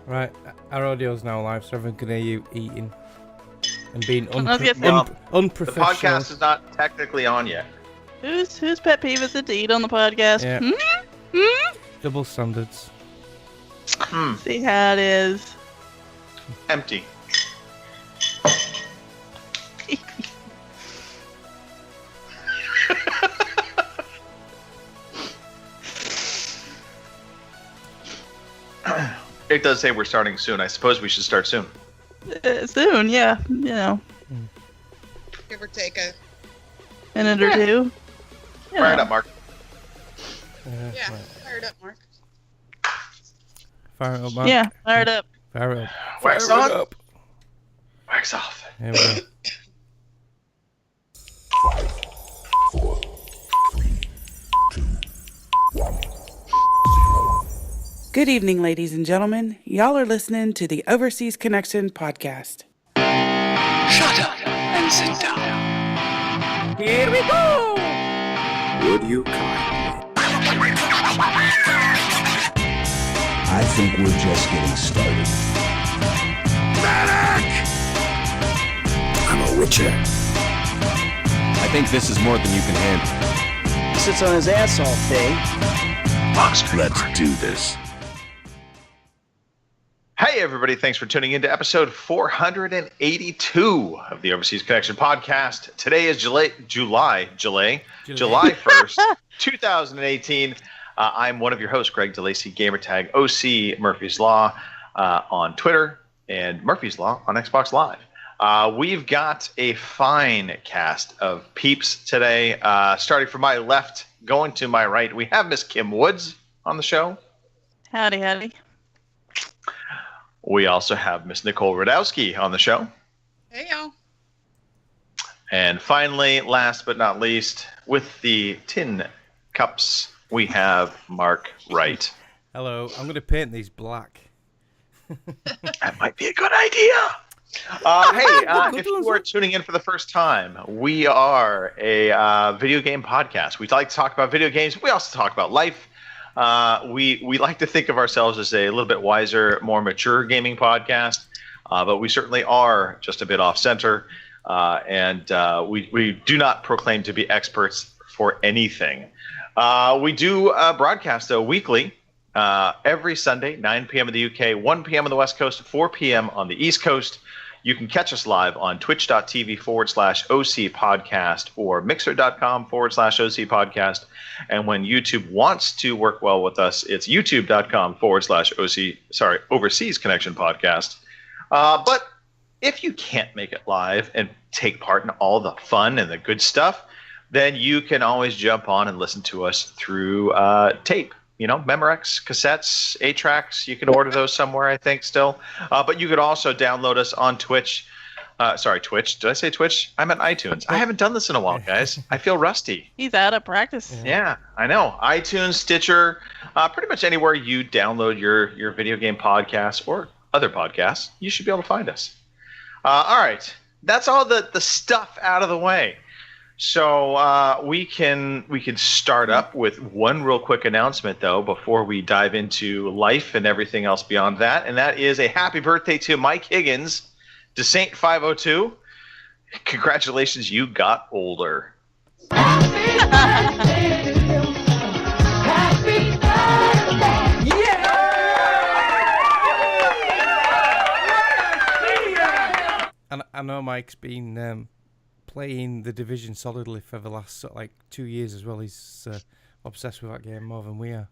Right, our audio's now live, so everyone can hear you eating and being Well, the unprofessional. podcast is not technically on yet. Whose pet peeve is it to eat on the podcast? Yeah. Double standards. See how it is. Empty. It does say we're starting soon. I suppose we should start soon. Soon, yeah. You know, Give or take a. minute or two. You Fire it know. up, Mark. Yeah, Right. fire it up, Mark. Fire it up, Mark. Yeah, fire it up. Fire it up. Wax Fire it on. up. Wax off. Here we go. Good evening, ladies and gentlemen. Y'all are listening to the Overseas Connection podcast. Shut up and sit down. Here we go! Would you kindly? I think we're just getting started. Medic! I'm a witcher. I think this is more than you can handle. Sits on his ass all day. Let's do this. Hey, everybody. Thanks for tuning in to episode 482 of the Overseas Connection podcast. Today is July 1st, 2018. I'm one of your hosts, Greg DeLacy, gamertag OC Murphy's Law on Twitter and Murphy's Law on Xbox Live. We've got a fine cast of peeps today. Starting from my left, going to my right, we have Miss Kim Woods on the show. Howdy. We also have Miss Nicole Radowski on the show. Hey, y'all. And finally, last but not least, with the tin cups, we have Mark Wright. Hello, I'm going to paint these black. That might be a good idea. If you are tuning in for the first time, we are a video game podcast. We like to talk about video games. We also talk about life. We like to think of ourselves as a little bit wiser, more mature gaming podcast, but we certainly are just a bit off center, and we do not proclaim to be experts for anything. We do broadcast though weekly, every Sunday, 9 p.m. in the UK, 1 p.m. on the West Coast, 4 p.m. on the East Coast. You can catch us live on twitch.tv/OC podcast or mixer.com/OC podcast. And when YouTube wants to work well with us, it's youtube.com/Overseas Connection podcast. But if you can't make it live and take part in all the fun and the good stuff, then you can always jump on and listen to us through tape. You know, Memorex, cassettes, 8-tracks. You can order those somewhere, I think, still. But you could also download us on Twitch. Twitch. Did I say Twitch? I meant iTunes. I haven't done this in a while, guys. I feel rusty. He's out of practice. Yeah, I know. iTunes, Stitcher, pretty much anywhere you download your video game podcasts or other podcasts, you should be able to find us. All right. That's all the stuff out of the way. So we can start up with one real quick announcement, though, before we dive into life and everything else beyond that, and that is a happy birthday to Mike Higgins, Desaint 502. Congratulations, you got older. And I know Mike's been playing The Division solidly for the last 2 years as well. He's obsessed with that game more than we are.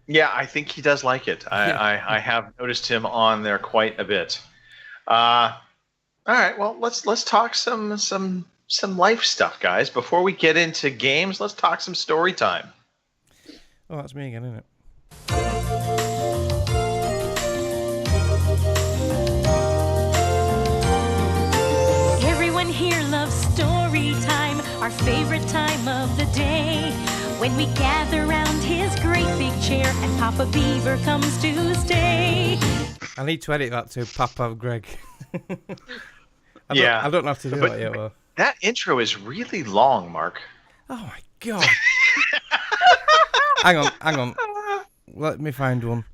Yeah, I think he does like it. I have noticed him on there quite a bit. All right, well, let's talk some life stuff, guys. Before we get into games, let's talk some story time. Oh, that's me again, isn't it? Everyone here loves story time, our favorite time of the day. When we gather round his great big chair and Papa Beaver comes to stay. I need to edit that to Papa Greg. I don't have to do that yet, though. That intro is really long, Mark. Oh my god. Hang on. Let me find one.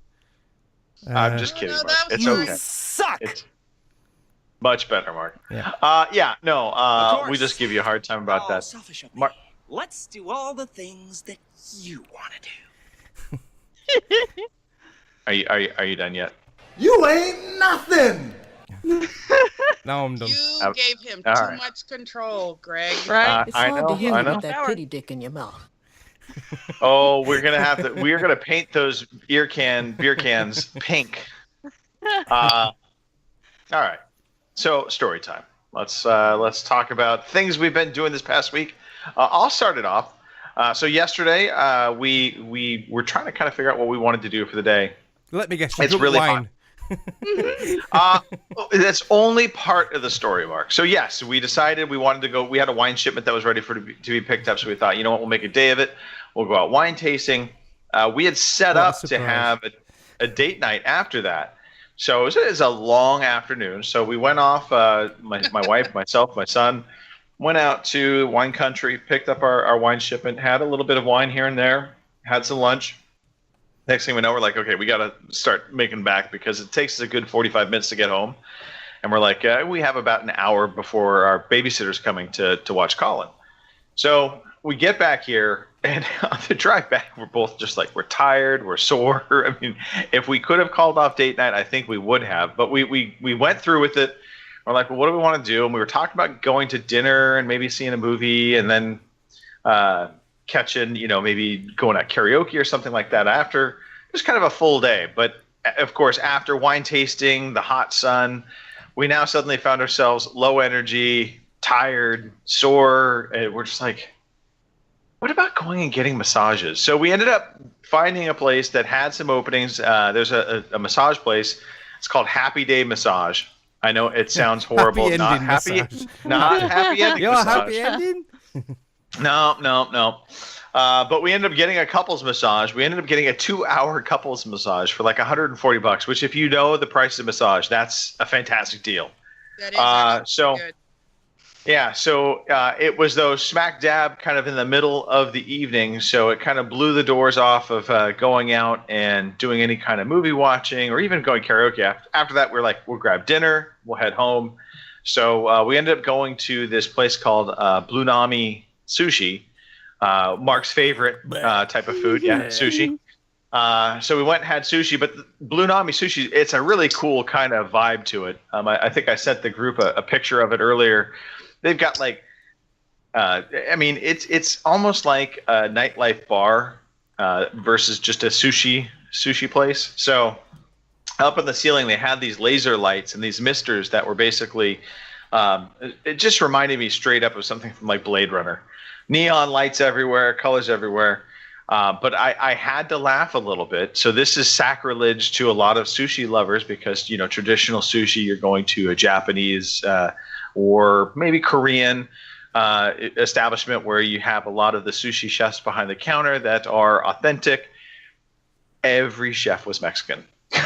I'm just kidding, No, Mark. that was It's fine. okay. Suck! It's much better, Mark. Yeah. No. Of course. We just give you a hard time about Oh, that. selfish of me. Mark- Let's do all the things that you want to do. Are you done yet? You ain't nothing. Now I'm done. You gave him all too right. much control, Greg. Right? I know. I know. that pretty dick in your mouth. Oh, we're gonna paint those beer cans pink. All right. So story time. Let's talk about things we've been doing this past week. I'll start it off. So yesterday, we were trying to kind of figure out what we wanted to do for the day. Let me guess. You It's drunk really wine. That's only part of the story, Mark. So yes, we decided we wanted to go. We had a wine shipment that was ready to be picked up. So we thought, you know what, we'll make a day of it. We'll go out wine tasting. We had set What a up to surprise. have a date night after that. So it was a long afternoon. So we went off. My wife, myself, my son went out to wine country, picked up our wine shipment, had a little bit of wine here and there, had some lunch. Next thing we know, we're like, okay, we got to start making back because it takes us a good 45 minutes to get home. And we're like, we have about an hour before our babysitter's coming to watch Colin. So we get back here, and on the drive back, we're both just like, we're tired, we're sore. I mean, if we could have called off date night, I think we would have. But we went through with it. We're like, well, what do we want to do? And we were talking about going to dinner and maybe seeing a movie and then catching, maybe going at karaoke or something like that after. It was kind of a full day. But, of course, after wine tasting, the hot sun, we now suddenly found ourselves low energy, tired, sore. And we're just like, what about going and getting massages? So we ended up finding a place that had some openings. There's a massage place. It's called Happy Day Massage. I know it sounds horrible. Happy Not ending happy, massage. not happy ending Your massage. happy ending? No. But we ended up getting a couples massage. We ended up getting a 2-hour couples massage for like $140, which if you know the price of massage, that's a fantastic deal. That is actually good. Yeah, so it was though smack dab kind of in the middle of the evening, so it kind of blew the doors off of going out and doing any kind of movie watching or even going karaoke. After that, we're like, we'll grab dinner, we'll head home. So we ended up going to this place called Blue Nami Sushi, Mark's favorite type of food, sushi. So we went and had sushi, but Blue Nami Sushi, it's a really cool kind of vibe to it. I think I sent the group a picture of it earlier. They've got like, it's almost like a nightlife bar versus just a sushi place. So up in the ceiling, they had these laser lights and these misters that were basically, it just reminded me straight up of something from like Blade Runner. Neon lights everywhere, colors everywhere. But I had to laugh a little bit. So this is sacrilege to a lot of sushi lovers because, traditional sushi, you're going to a Japanese or maybe Korean establishment where you have a lot of the sushi chefs behind the counter that are authentic. Every chef was Mexican. They're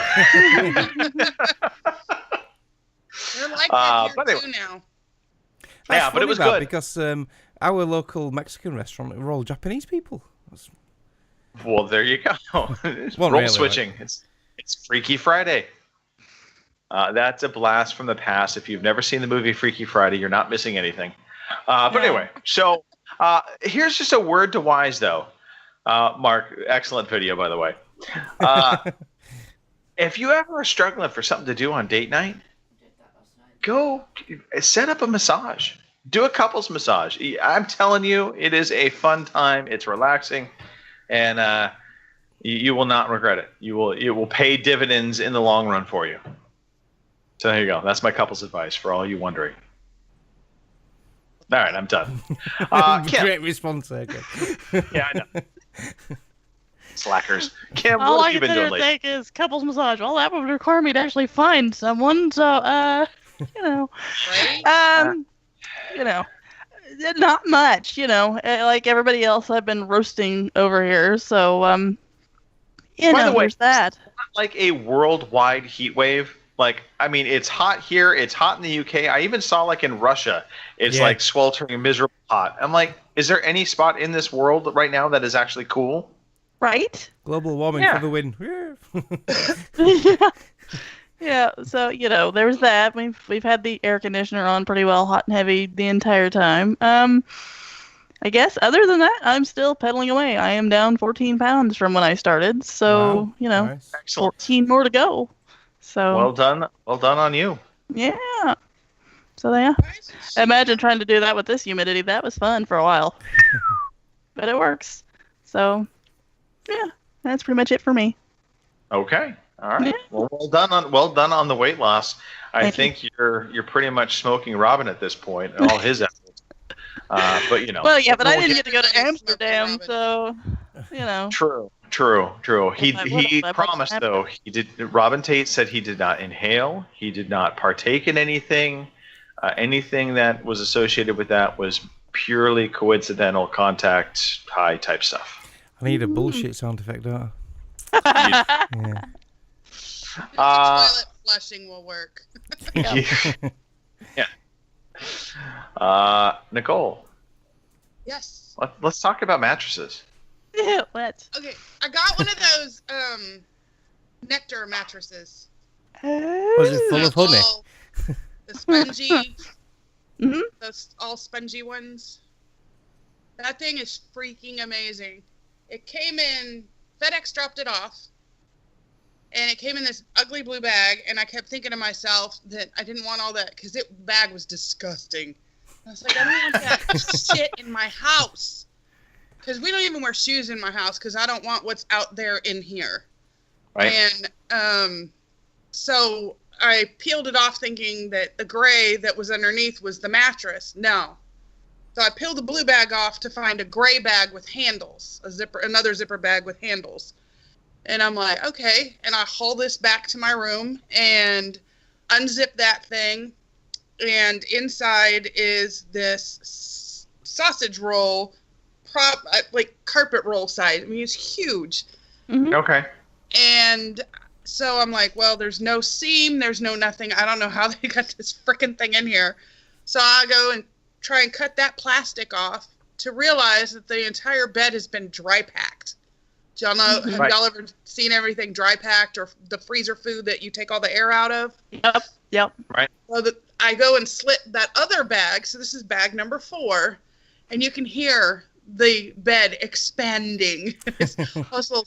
like that but here anyway. too now. That's but it was funny, good. because our local Mexican restaurant were all Japanese people. Well, there you go. Well, Role really, switching. It's Freaky Friday. That's a blast from the past. If you've never seen the movie Freaky Friday, you're not missing anything. But anyway, so here's just a word to wise, though. Mark, excellent video, by the way. If you ever are struggling for something to do on date night, go set up a massage. Do a couples massage. I'm telling you, it is a fun time. It's relaxing, and you will not regret it. It will pay dividends in the long run for you. So there you go. That's my couples advice for all you wondering. All right, I'm done. Kim. Great response there, Kim. Yeah, I know. Slackers. Kim, All what I have you can been doing lately? think is couples massage. Well, that would require me to actually find someone. So, Right? not much. Like everybody else, I've been roasting over here. So, By the way, there's that. Like a worldwide heat wave. Like, it's hot here. It's hot in the UK. I even saw like in Russia, it's like sweltering, miserable hot. I'm like, is there any spot in this world right now that is actually cool? Right? Global warming Yeah. for the win. Yeah. Yeah, so there was that. We've had the air conditioner on pretty well, hot and heavy, the entire time. I guess other than that, I'm still pedaling away. I am down 14 pounds from when I started, so Wow, nice. Excellent. 14 more to go. So Well done on you. yeah. So yeah, imagine trying to do that with this humidity. That was fun for a while, but it works. So yeah, that's pretty much it for me. Okay. All right. Yeah. Well done on the weight loss. I think you're pretty much smoking Robin at this point and all his efforts. But Well, yeah, but I we'll didn't get- get to go to Everybody's Amsterdam, smoking so True. He But what if I promised brought though. He did. Robin Tate said he did not inhale. He did not partake in anything. Anything that was associated with that was purely coincidental contact high type stuff. I need a bullshit sound effect, don't I? Yeah. Toilet flushing will work. Yeah. Nicole, Yes. let's talk about mattresses. yeah, let's. Okay, I got one of those nectar mattresses. Was it full of honey? All the spongy, Mhm. those all spongy ones. That thing is freaking amazing. It came in, FedEx dropped it off, and it came in this ugly blue bag, and I kept thinking to myself that I didn't want all that, because that bag was disgusting. I was like, I don't want that shit in my house. Because we don't even wear shoes in my house, because I don't want what's out there in here. Right. And so I peeled it off thinking that the gray that was underneath was the mattress. No. So I peeled the blue bag off to find a gray bag with handles, another zipper bag with handles. And I'm like, okay. And I haul this back to my room and unzip that thing. And inside is this sausage roll, like carpet roll size. I mean, it's huge. Mhm. Okay. And so I'm like, well, there's no seam, there's no nothing. I don't know how they got this freaking thing in here. So I go and try and cut that plastic off to realize that the entire bed has been dry packed. Do y'all know? Have Right. y'all ever seen everything dry packed, or the freezer food that you take all the air out of? Yep. So I go and slit that other bag. So this is bag number 4, and you can hear the bed expanding. It's also,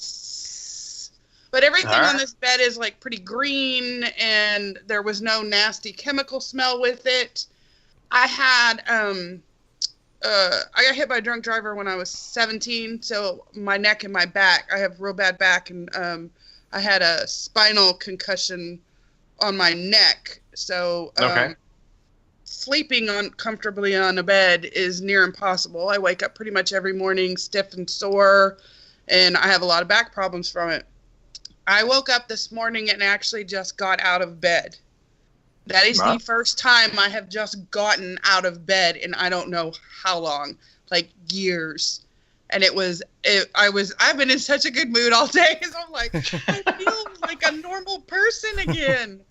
but everything on this bed is like pretty green, and there was no nasty chemical smell with it. I had I got hit by a drunk driver when I was 17, so my neck and my back, I have real bad back, and I had a spinal concussion on my neck. So sleeping comfortably on a bed is near impossible. I wake up pretty much every morning stiff and sore, and I have a lot of back problems from it. I woke up this morning and actually just got out of bed. That is the first time I have just gotten out of bed in I don't know how long, like years. And I've been in such a good mood all day. So I'm like, I feel like a normal person again.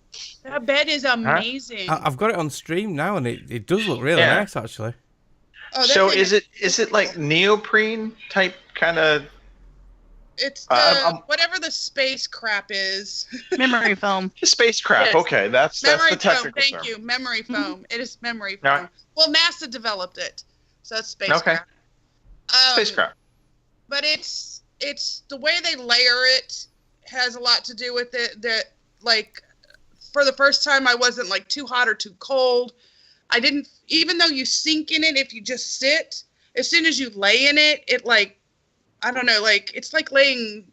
That bed is amazing. I've got it on stream now, and it does look really nice, actually. Oh, So is it like neoprene type kind of? It's whatever the space crap is. Memory foam. The space crap. Yes. Okay, that's Memory the foam. technical Thank term. you. Memory foam. It is memory foam. All right. Well, NASA developed it, so it's space Okay. crap. Space crap. But it's the way they layer it has a lot to do with it. That, like, for the first time, I wasn't like too hot or too cold. I didn't, even though you sink in it if you just sit. As soon as you lay in it, it like, I don't know, like it's like laying.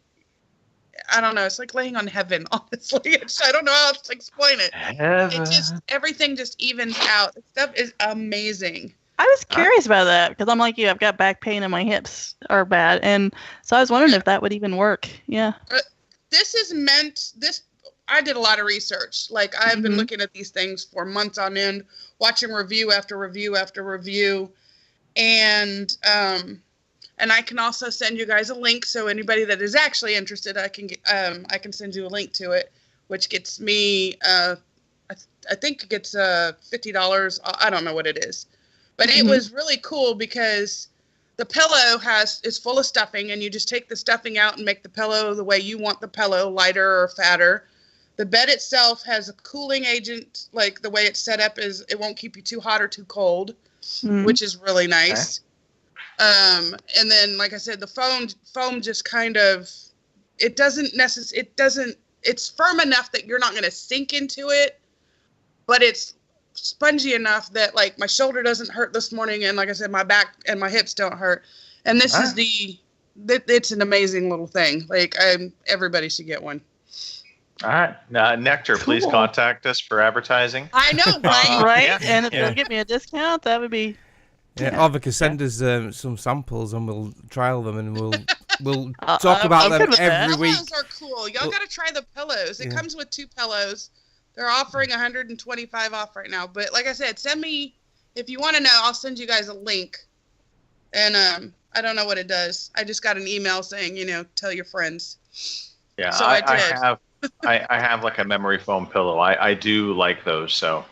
I don't know. It's like laying on heaven. Honestly, I don't know how else to explain it. Heaven. It just everything just evens out. The stuff is amazing. I was curious about that because I'm like you. I've got back pain and my hips are bad, and so I was wondering if that would even work. Yeah. This is meant. I did a lot of research. Like I've been looking at these things for months on end, watching review after review after review, and I can also send you guys a link. So anybody that is actually interested, I can send you a link to it, which gets me. I think it gets $50. I don't know what it is. But it was really cool because the pillow is full of stuffing, and you just take the stuffing out and make the pillow the way you want the pillow, lighter or fatter. The bed itself has a cooling agent, like the way it's set up is it won't keep you too hot or too cold, which is really nice. Okay. And then, like I said, the foam just kind of, it's firm enough that you're not going to sink into it, but it's spongy enough that like my shoulder doesn't hurt this morning, and like I said, my back and my hips don't hurt. And this is it's an amazing little thing. Like everybody should get one. All right, Nectar, please contact us for advertising. I know, right? Right, Yeah. and if they'll give me a discount, that would be. Yeah, or they can send us some samples and we'll trial them and we'll talk about them every week. Pillows are cool. Y'all got to try the pillows. It comes with 2 pillows. They're offering $125 off right now. But like I said, send me, if you want to know, I'll send you guys a link. And I don't know what it does. I just got an email saying, tell your friends. Yeah, so I did. I have like a memory foam pillow. I do like those. So.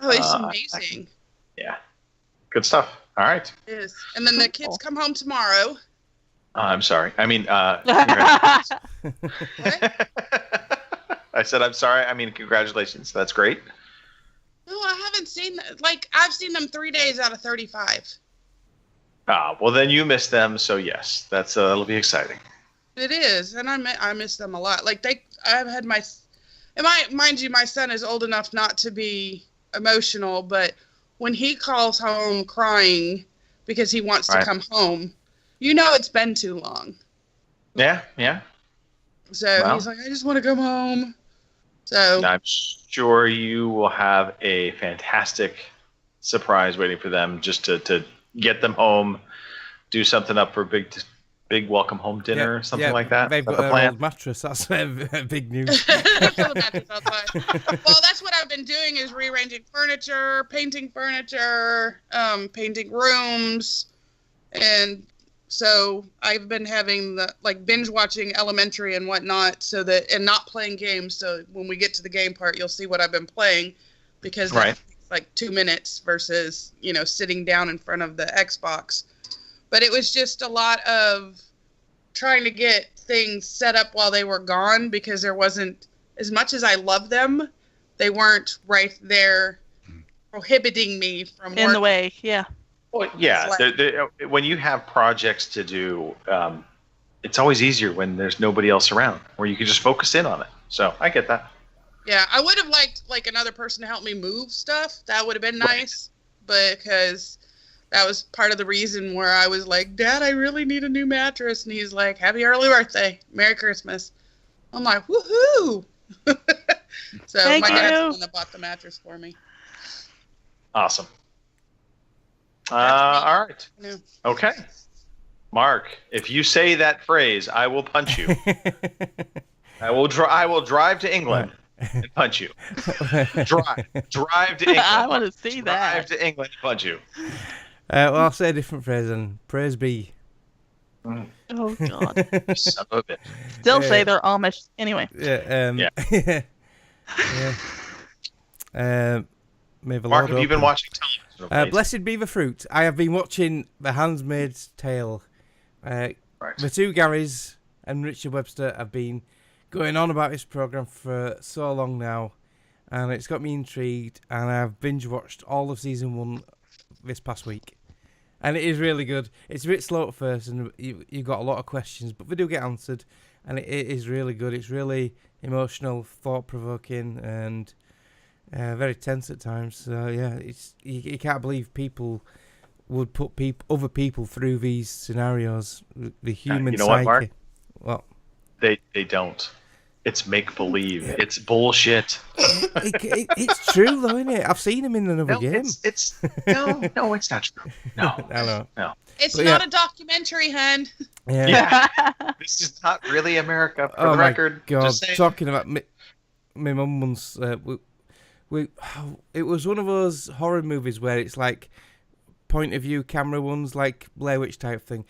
Oh, it's amazing. Yeah. Good stuff. All right. It is. And then the kids come home tomorrow. I'm sorry. I mean, What? I said I'm sorry. I mean, congratulations. That's great. No, I haven't seen, I've seen them 3 days out of 35. Well, then you missed them. So yes, that'll be exciting. It is. And I miss them a lot. I've had mind you, my son is old enough not to be emotional, but when he calls home crying because he wants to come home, it's been too long. Yeah. So he's like, I just want to come home. So I'm sure you will have a fantastic surprise waiting for them just to get them home, do something up for a big welcome home dinner or something like that. They've got an old mattress. That's big news. Well, that's what I've been doing is rearranging furniture, painting rooms, and so I've been having binge watching Elementary and whatnot, and not playing games. So when we get to the game part, you'll see what I've been playing, because that's like 2 minutes versus sitting down in front of the Xbox. But it was just a lot of trying to get things set up while they were gone, because there wasn't, as much as I love them, they weren't right there prohibiting me from in the way. Yeah. Well, yeah. When you have projects to do, it's always easier when there's nobody else around, where you can just focus in on it. So I get that. Yeah, I would have liked another person to help me move stuff. That would have been nice, because that was part of the reason where I was like, Dad, I really need a new mattress. And he's like, happy early birthday. Merry Christmas. I'm like, woohoo. So Thank my dad's you. the one that bought the mattress for me. Awesome. All right. Yeah. Okay. Mark, if you say that phrase, I will punch you. I will drive to England and punch you. Drive to England. I want to see that. Drive to England and punch you. Well, I'll say a different phrase and praise be. Oh God. Son of a bitch. Still say they're Amish. Anyway. Yeah. May the Mark, Lord have you been open. watching television? Blessed be the fruit. I have been watching The Handmaid's Tale. The two Garys and Richard Webster have been going on about this program for so long now, and it's got me intrigued, and I've binge watched all of season 1 this past week, and it is really good. It's a bit slow at first, and you've got a lot of questions, but they do get answered, and it is really good. It's really emotional, thought-provoking, and very tense at times. So yeah, it's you can't believe people would put other people through these scenarios. The human you know psyche. what, Mark? Well, They don't. It's make believe. It's bullshit. it's true though, isn't it? I've seen him in another game. It's no, it's not true. No, I know. No. It's But not a documentary, hun. Yeah. This is not really America. For Oh the my record, God! just saying. Talking about my mum once, it was one of those horror movies where it's like point of view camera ones, like Blair Witch type thing,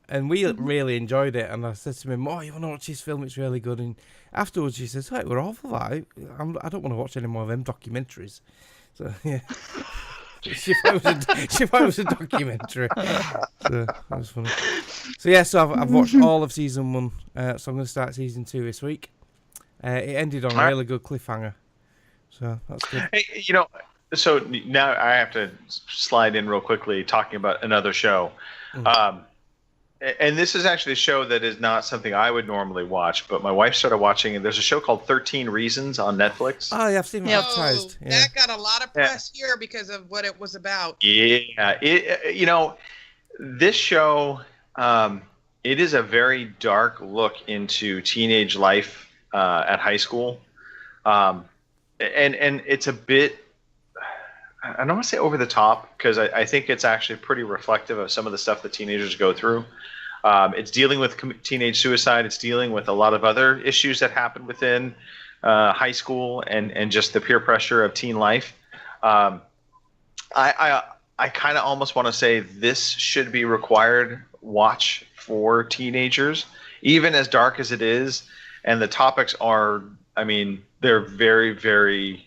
and we really enjoyed it. And I said to my, "Oh, you want to watch this film? It's really good." And afterwards, she says, "Oh, we're awful. I don't want to watch any more of them documentaries." So yeah. She thought it was a documentary. So that was funny. So yeah, so I've watched all of season 1. So I'm going to start season 2 this week. It ended on a really good cliffhanger. So that's good. Hey, you know, so now I have to slide in real quickly talking about another show. And this is actually a show that is not something I would normally watch, but my wife started watching, and there's a show called 13 Reasons on Netflix. Oh, yeah, I've seen it advertised. Yeah. That got a lot of press here because of what it was about. Yeah, you know, this show, it is a very dark look into teenage life at high school. And it's a bit, I don't want to say over the top, because I think it's actually pretty reflective of some of the stuff that teenagers go through. It's dealing with teenage suicide. It's dealing with a lot of other issues that happen within high school and just the peer pressure of teen life. I kind of almost want to say this should be required watch for teenagers, even as dark as it is. And the topics are, I mean, they're very, very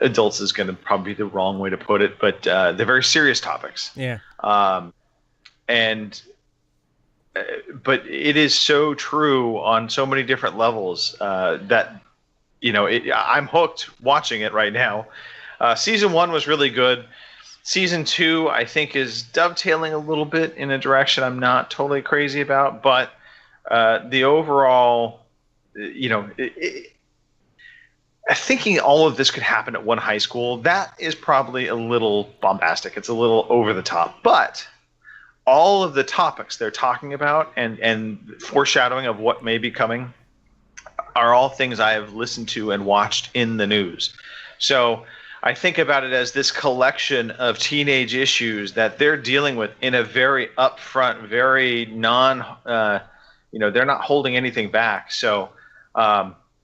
adults is going to probably be the wrong way to put it, but they're very serious topics. Yeah. But it is so true on so many different levels that, you know, I'm hooked watching it right now. Season 1 was really good. Season 2, I think, is dovetailing a little bit in a direction I'm not totally crazy about, but the overall, you know, thinking all of this could happen at one high school, that is probably a little bombastic. It's a little over the top. But all of the topics they're talking about and foreshadowing of what may be coming are all things I have listened to and watched in the news. So I think about it as this collection of teenage issues that they're dealing with in a very upfront, very they're not holding anything back. So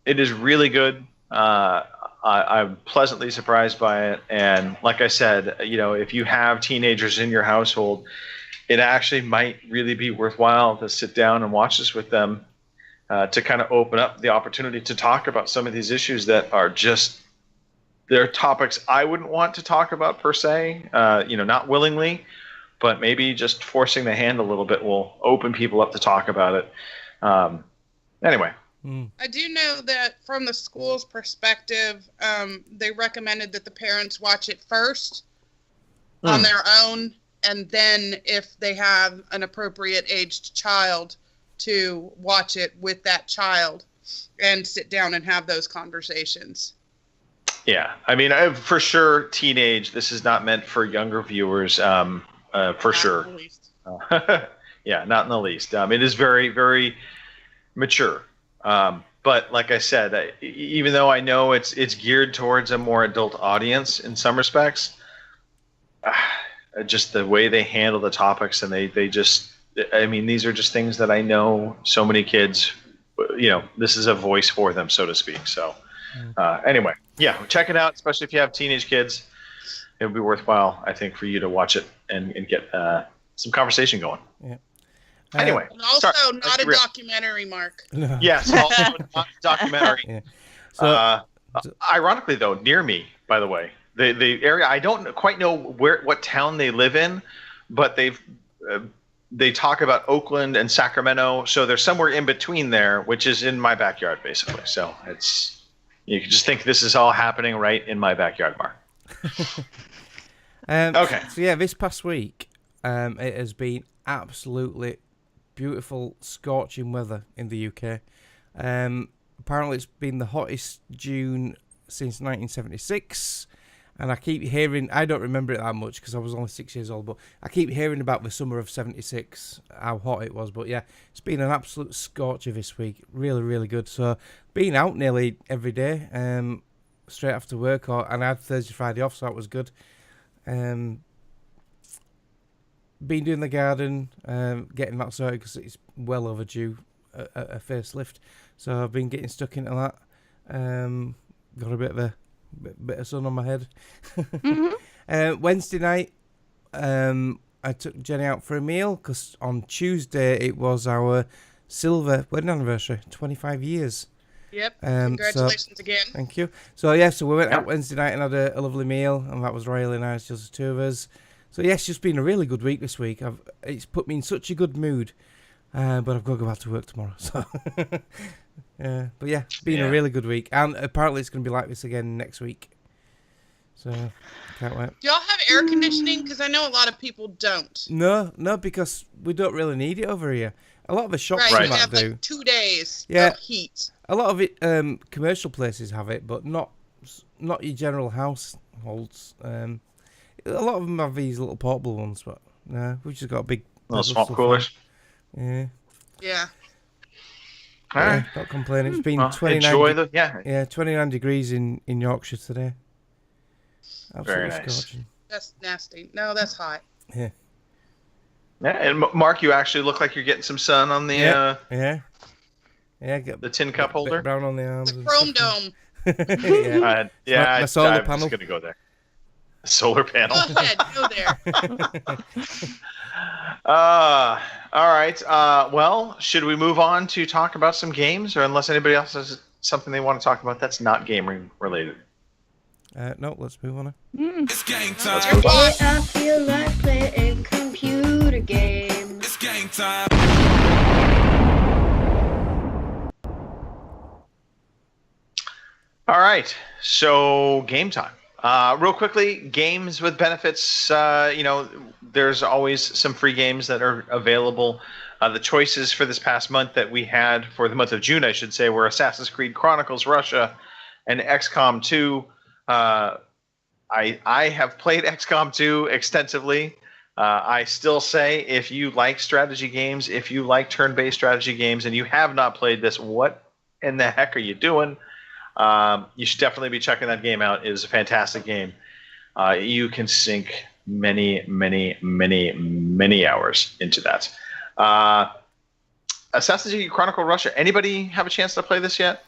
it is really good. I'm pleasantly surprised by it. And like I said, you know, if you have teenagers in your household, it actually might really be worthwhile to sit down and watch this with them to kind of open up the opportunity to talk about some of these issues that are just, they're topics I wouldn't want to talk about per se, not willingly, but maybe just forcing the hand a little bit will open people up to talk about it. Anyway. I do know that from the school's perspective, they recommended that the parents watch it first on their own, and then if they have an appropriate aged child, to watch it with that child and sit down and have those conversations. Yeah, I mean, for sure, teenage, this is not meant for younger viewers, for sure. Yeah, not in the least. It is very, very mature. But like I said, even though I know it's geared towards a more adult audience in some respects, just the way they handle the topics and they just, I mean, these are just things that I know so many kids, you know, this is a voice for them, so to speak. So anyway, yeah, check it out, especially if you have teenage kids. It would be worthwhile, I think, for you to watch it and get some conversation going. Yeah. Anyway, and also not a documentary, Mark. No. Yes, also not a documentary. Yeah. So, ironically, though, near me, by the way, the area, I don't quite know what town they live in, but they talk about Oakland and Sacramento, so they're somewhere in between there, which is in my backyard, basically. So it's, you can just think this is all happening right in my backyard, Mark. Okay. So yeah, this past week, it has been absolutely beautiful, scorching weather in the UK. Apparently, it's been the hottest June since 1976. And I keep hearing, I don't remember it that much because I was only 6 years old, but I keep hearing about the summer of 76, how hot it was. But yeah, it's been an absolute scorcher this week. Really, really good. So, being out nearly every day, straight after work, and I had Thursday, Friday off, so that was good. Been doing the garden, getting that sorted because it's well overdue, a facelift. So, I've been getting stuck into that. Got a bit of sun on my head. Wednesday night, I took Jenny out for a meal because on Tuesday it was our silver wedding anniversary, 25 years. Yep. So, Congratulations again. thank you. So we went out Wednesday night and had a lovely meal, and that was really nice, just the two of us. So yes, it's just been a really good week this week. It's put me in such a good mood, but I've got to go back to work tomorrow. So, but yeah, it's been a really good week, and apparently it's going to be like this again next week. So can't wait. Do y'all have air conditioning? Because I know a lot of people don't. No, because we don't really need it over here. A lot of the shops Right, you might have do. like 2 days of heat. A lot of it, commercial places have it, but not your general households. A lot of them have these little portable ones, but no, we've just got a big little swamp coolers. Yeah. Yeah. All right. Not complaining. It's been 29 degrees in Yorkshire today. Absolutely Very nice. scorching. That's nasty. No, that's hot. Yeah. Yeah, and Mark, you actually look like you're getting some sun on the get the tin cup holder. Brown on the arms. The chrome dome. My solar I'm panel. just gonna go there. Solar panel. Go ahead, go there. All right. Well, should we move on to talk about some games, or unless anybody else has something they want to talk about that's not gaming related? No, let's move on. It's game time. Let's move on. I feel like playing computer games. It's game time. All right. So game time. Real quickly, games with benefits. There's always some free games that are available. The choices for this past month that we had, for the month of June, I should say, were Assassin's Creed Chronicles Russia and XCOM 2. I have played XCOM 2 extensively. I still say, if you like strategy games, if you like turn-based strategy games, and you have not played this, what in the heck are you doing? You should definitely be checking that game out. It is a fantastic game. You can sink many, many, many, many hours into that. Assassin's Creed Chronicle Russia. Anybody have a chance to play this yet?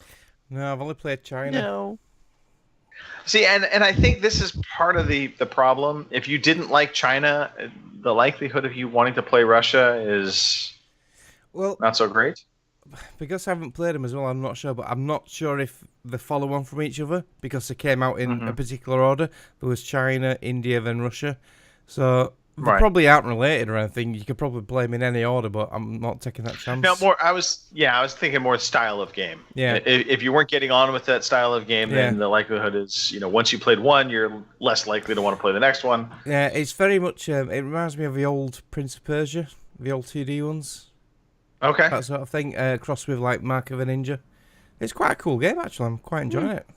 No, I've only played China. No. See, and I think this is part of the problem. If you didn't like China, the likelihood of you wanting to play Russia is not so great. Because I haven't played them as well, I'm not sure. But I'm not sure if they follow on from each other, because they came out in a particular order. There was China, India, then Russia. So they probably aren't related or anything. You could probably play them in any order, but I'm not taking that chance. No, I was thinking more style of game. Yeah. If you weren't getting on with that style of game, then the likelihood is, once you played one, you're less likely to want to play the next one. Yeah, it's very much. It reminds me of the old Prince of Persia, the old 2D ones. Okay. That sort of thing, crossed with like Mark of a Ninja. It's quite a cool game, actually. I'm quite enjoying it.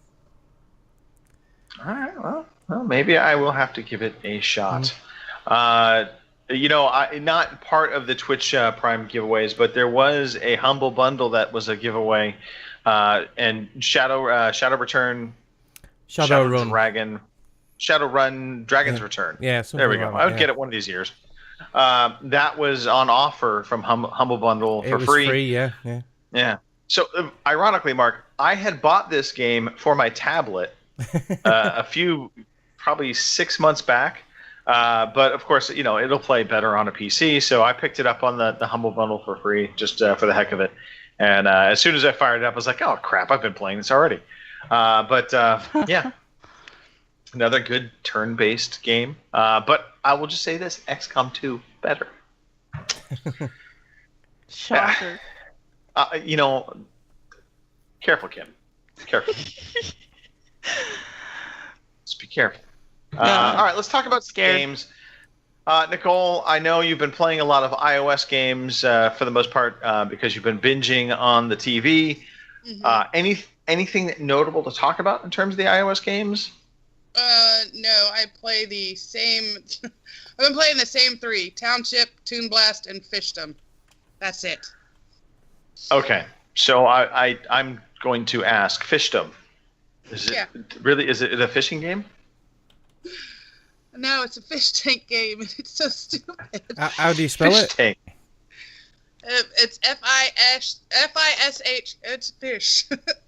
All right. Well, maybe I will have to give it a shot. Not part of the Twitch Prime giveaways, but there was a Humble Bundle that was a giveaway, and Shadowrun Dragon's Return. Yeah, there we go. I would get it one of these years. That was on offer from Humble Bundle for free. Free, yeah. So, ironically, Mark, I had bought this game for my tablet probably 6 months back. But of course, it'll play better on a PC. So I picked it up on the Humble Bundle for free, just for the heck of it. And as soon as I fired it up, I was like, oh crap, I've been playing this already. Yeah. Another good turn-based game. But I will just say this, XCOM 2, better. Shocker. Careful, Kim. Careful. Just be careful. All right, let's talk about games. Nicole, I know you've been playing a lot of iOS games for the most part because you've been binging on the TV. Mm-hmm. Anything notable to talk about in terms of the iOS games? No, I play the same. I've been playing the same 3: Township, Toon Blast, and Fishdom. That's it. Okay, so I'm going to ask Fishdom. Is it a fishing game? No, it's a fish tank game. It's so stupid. How do you spell fish it? Tank. It's Fish. It's fish,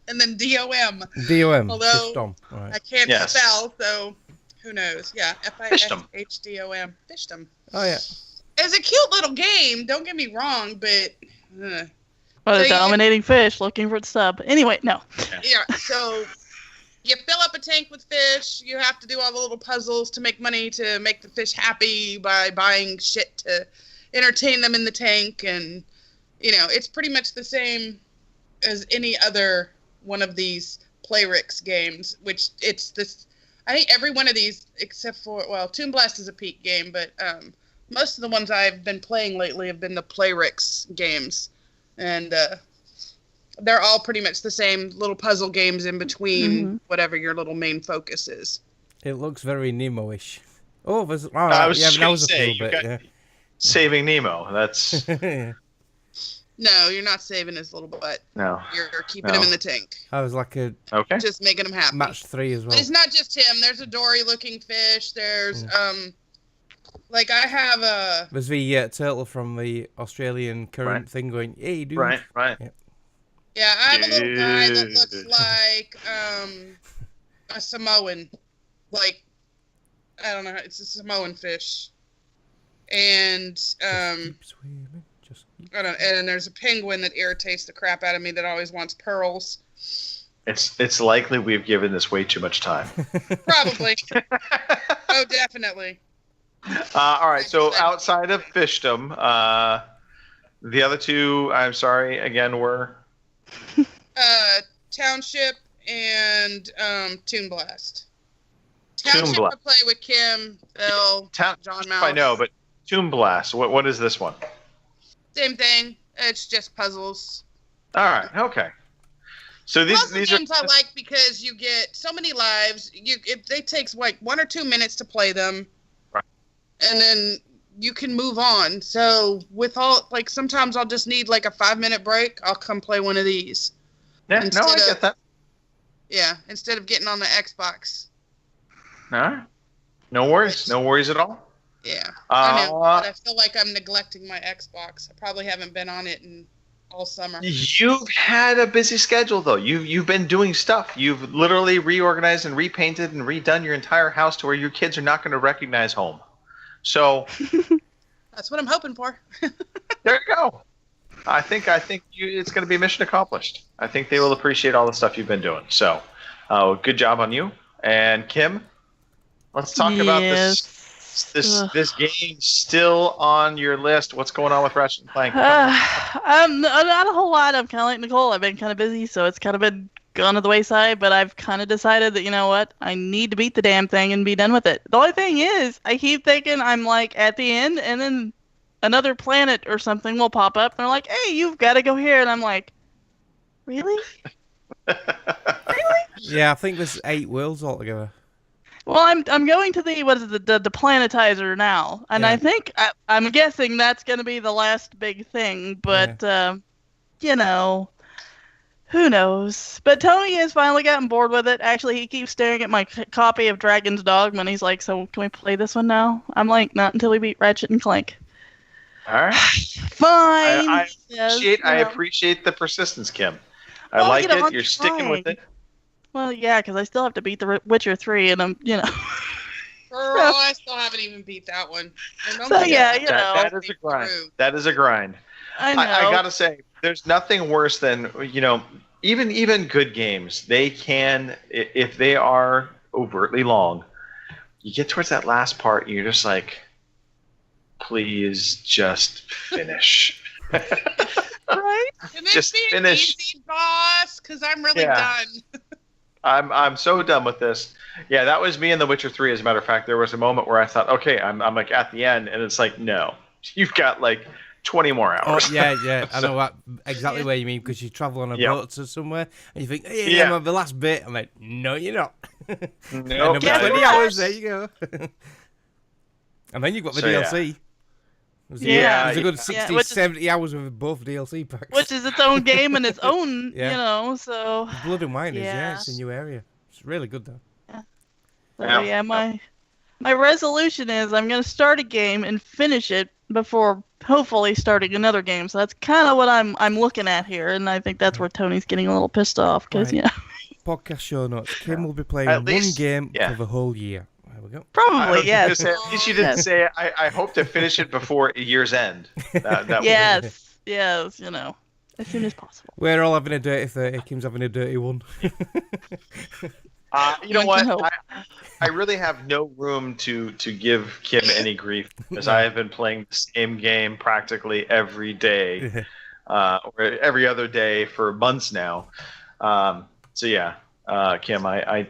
and then DOM. DOM. Although Fishdom. Right. I can't spell, so who knows? Yeah, FISHDOM. Fishdom. Oh yeah. It's a cute little game. Don't get me wrong, but Well, So a you- dominating fish looking for the sub. Anyway, no. Yeah, so you fill up a tank with fish. You have to do all the little puzzles to make money to make the fish happy by buying shit to entertain them in the tank. And, it's pretty much the same as any other one of these Playrix games, which it's this. I think every one of these, except for, Toon Blast is a Peak game, but most of the ones I've been playing lately have been the Playrix games. And they're all pretty much the same little puzzle games in between whatever your little main focus is. It looks very Nemo-ish. Oh, there's... Oh, I was yeah, just that going was to a say, cool you bit, got yeah. Saving Nemo. That's... No, you're not saving his little butt. No. You're keeping him in the tank. That was like a Okay. Just making him happy. match 3 as well. But it's not just him. There's a Dory-looking fish. There's, like I have a... There's the turtle from the Australian current thing going, hey, dude. Right. Yeah, I have a little guy that looks like a Samoan. Like, I don't know. It's a Samoan fish. And, Keep swimming, just keep... I don't know, and there's a penguin that irritates the crap out of me that always wants pearls. It's likely we've given this way too much time. Probably. Oh, definitely. All right, so outside of Fishdom, the other two, I'm sorry, again, were... Township and Toon Blast. Toon Township Blast. I play with Kim, Bill, John Mouse. I know, but Toon Blast, what is this one? Same thing. It's just puzzles. All right, okay. So these games are... I like because you get so many lives. It takes like 1 or 2 minutes to play them, Right. and then you can move on. So sometimes I'll just need like a 5-minute break. I'll come play one of these. Yeah, no, I Instead get of- that. Yeah, instead of getting on the Xbox. All right. No worries at all. Yeah, I know, but I feel like I'm neglecting my Xbox. I probably haven't been on it in all summer. You've had a busy schedule, though. You've been doing stuff. You've literally reorganized and repainted and redone your entire house to where your kids are not going to recognize home. So That's what I'm hoping for. there you go. I think it's going to be mission accomplished. I think they will appreciate all the stuff you've been doing. So good job on you. And Kim, let's talk about this game still on your list. What's going on with Ratchet & Clank? Not a whole lot. I'm kind of like Nicole. I've been kind of busy, so it's kind of been gone to the wayside. But I've kind of decided that, you know what? I need to beat the damn thing and be done with it. The only thing is, I keep thinking I'm like at the end, and then another planet or something will pop up. And they're like, hey, you've got to go here. And I'm like, really? Yeah, I think there's 8 worlds altogether. Well, I'm going to the the planetizer now, and I think I'm guessing that's going to be the last big thing. But who knows? But Tony has finally gotten bored with it. Actually, he keeps staring at my copy of Dragon's Dogma, and he's like, "So can we play this one now?" I'm like, "Not until we beat Ratchet and Clank." All right. Fine. I appreciate the persistence, Kim. I like it. You're sticking with it. Well, yeah, because I still have to beat The Witcher 3, and Girl, I still haven't even beat that one. So, yeah, you know. That is a grind. That is a grind. I know. I gotta say, there's nothing worse than, even good games. They can, if they are overtly long, you get towards that last part, and you're just like, please just finish. Right? Can this Just be finish. an easy boss? Because I'm really done. I'm so done with this. Yeah, that was me in The Witcher 3. As a matter of fact, there was a moment where I thought, okay, I'm like at the end, and it's like, no, you've got like 20 more hours. Oh, yeah, I know exactly what you mean, because you travel on a boat to somewhere, and you think, hey, I'm on the last bit. I'm like, no, you're not. Nope. 20 hours, there you go. And then you've got the DLC. There's a good 60, 70 hours of both DLC packs. Which is its own game and its own, so... Blood and Wine is, it's a new area. It's really good, though. My resolution is I'm going to start a game and finish it before hopefully starting another game. So that's kind of what I'm looking at here, and I think that's where Tony's getting a little pissed off, because, Podcast show notes. Kim will be playing one game for the whole year. There we go. Probably, yes. At least you didn't say, I hope to finish it before year's end. That yes, as soon as possible. We're all having a dirty 30. Kim's having a dirty one. You know what? I really have no room to give Kim any grief because I have been playing the same game practically every day, or every other day for months now. So yeah, Kim, I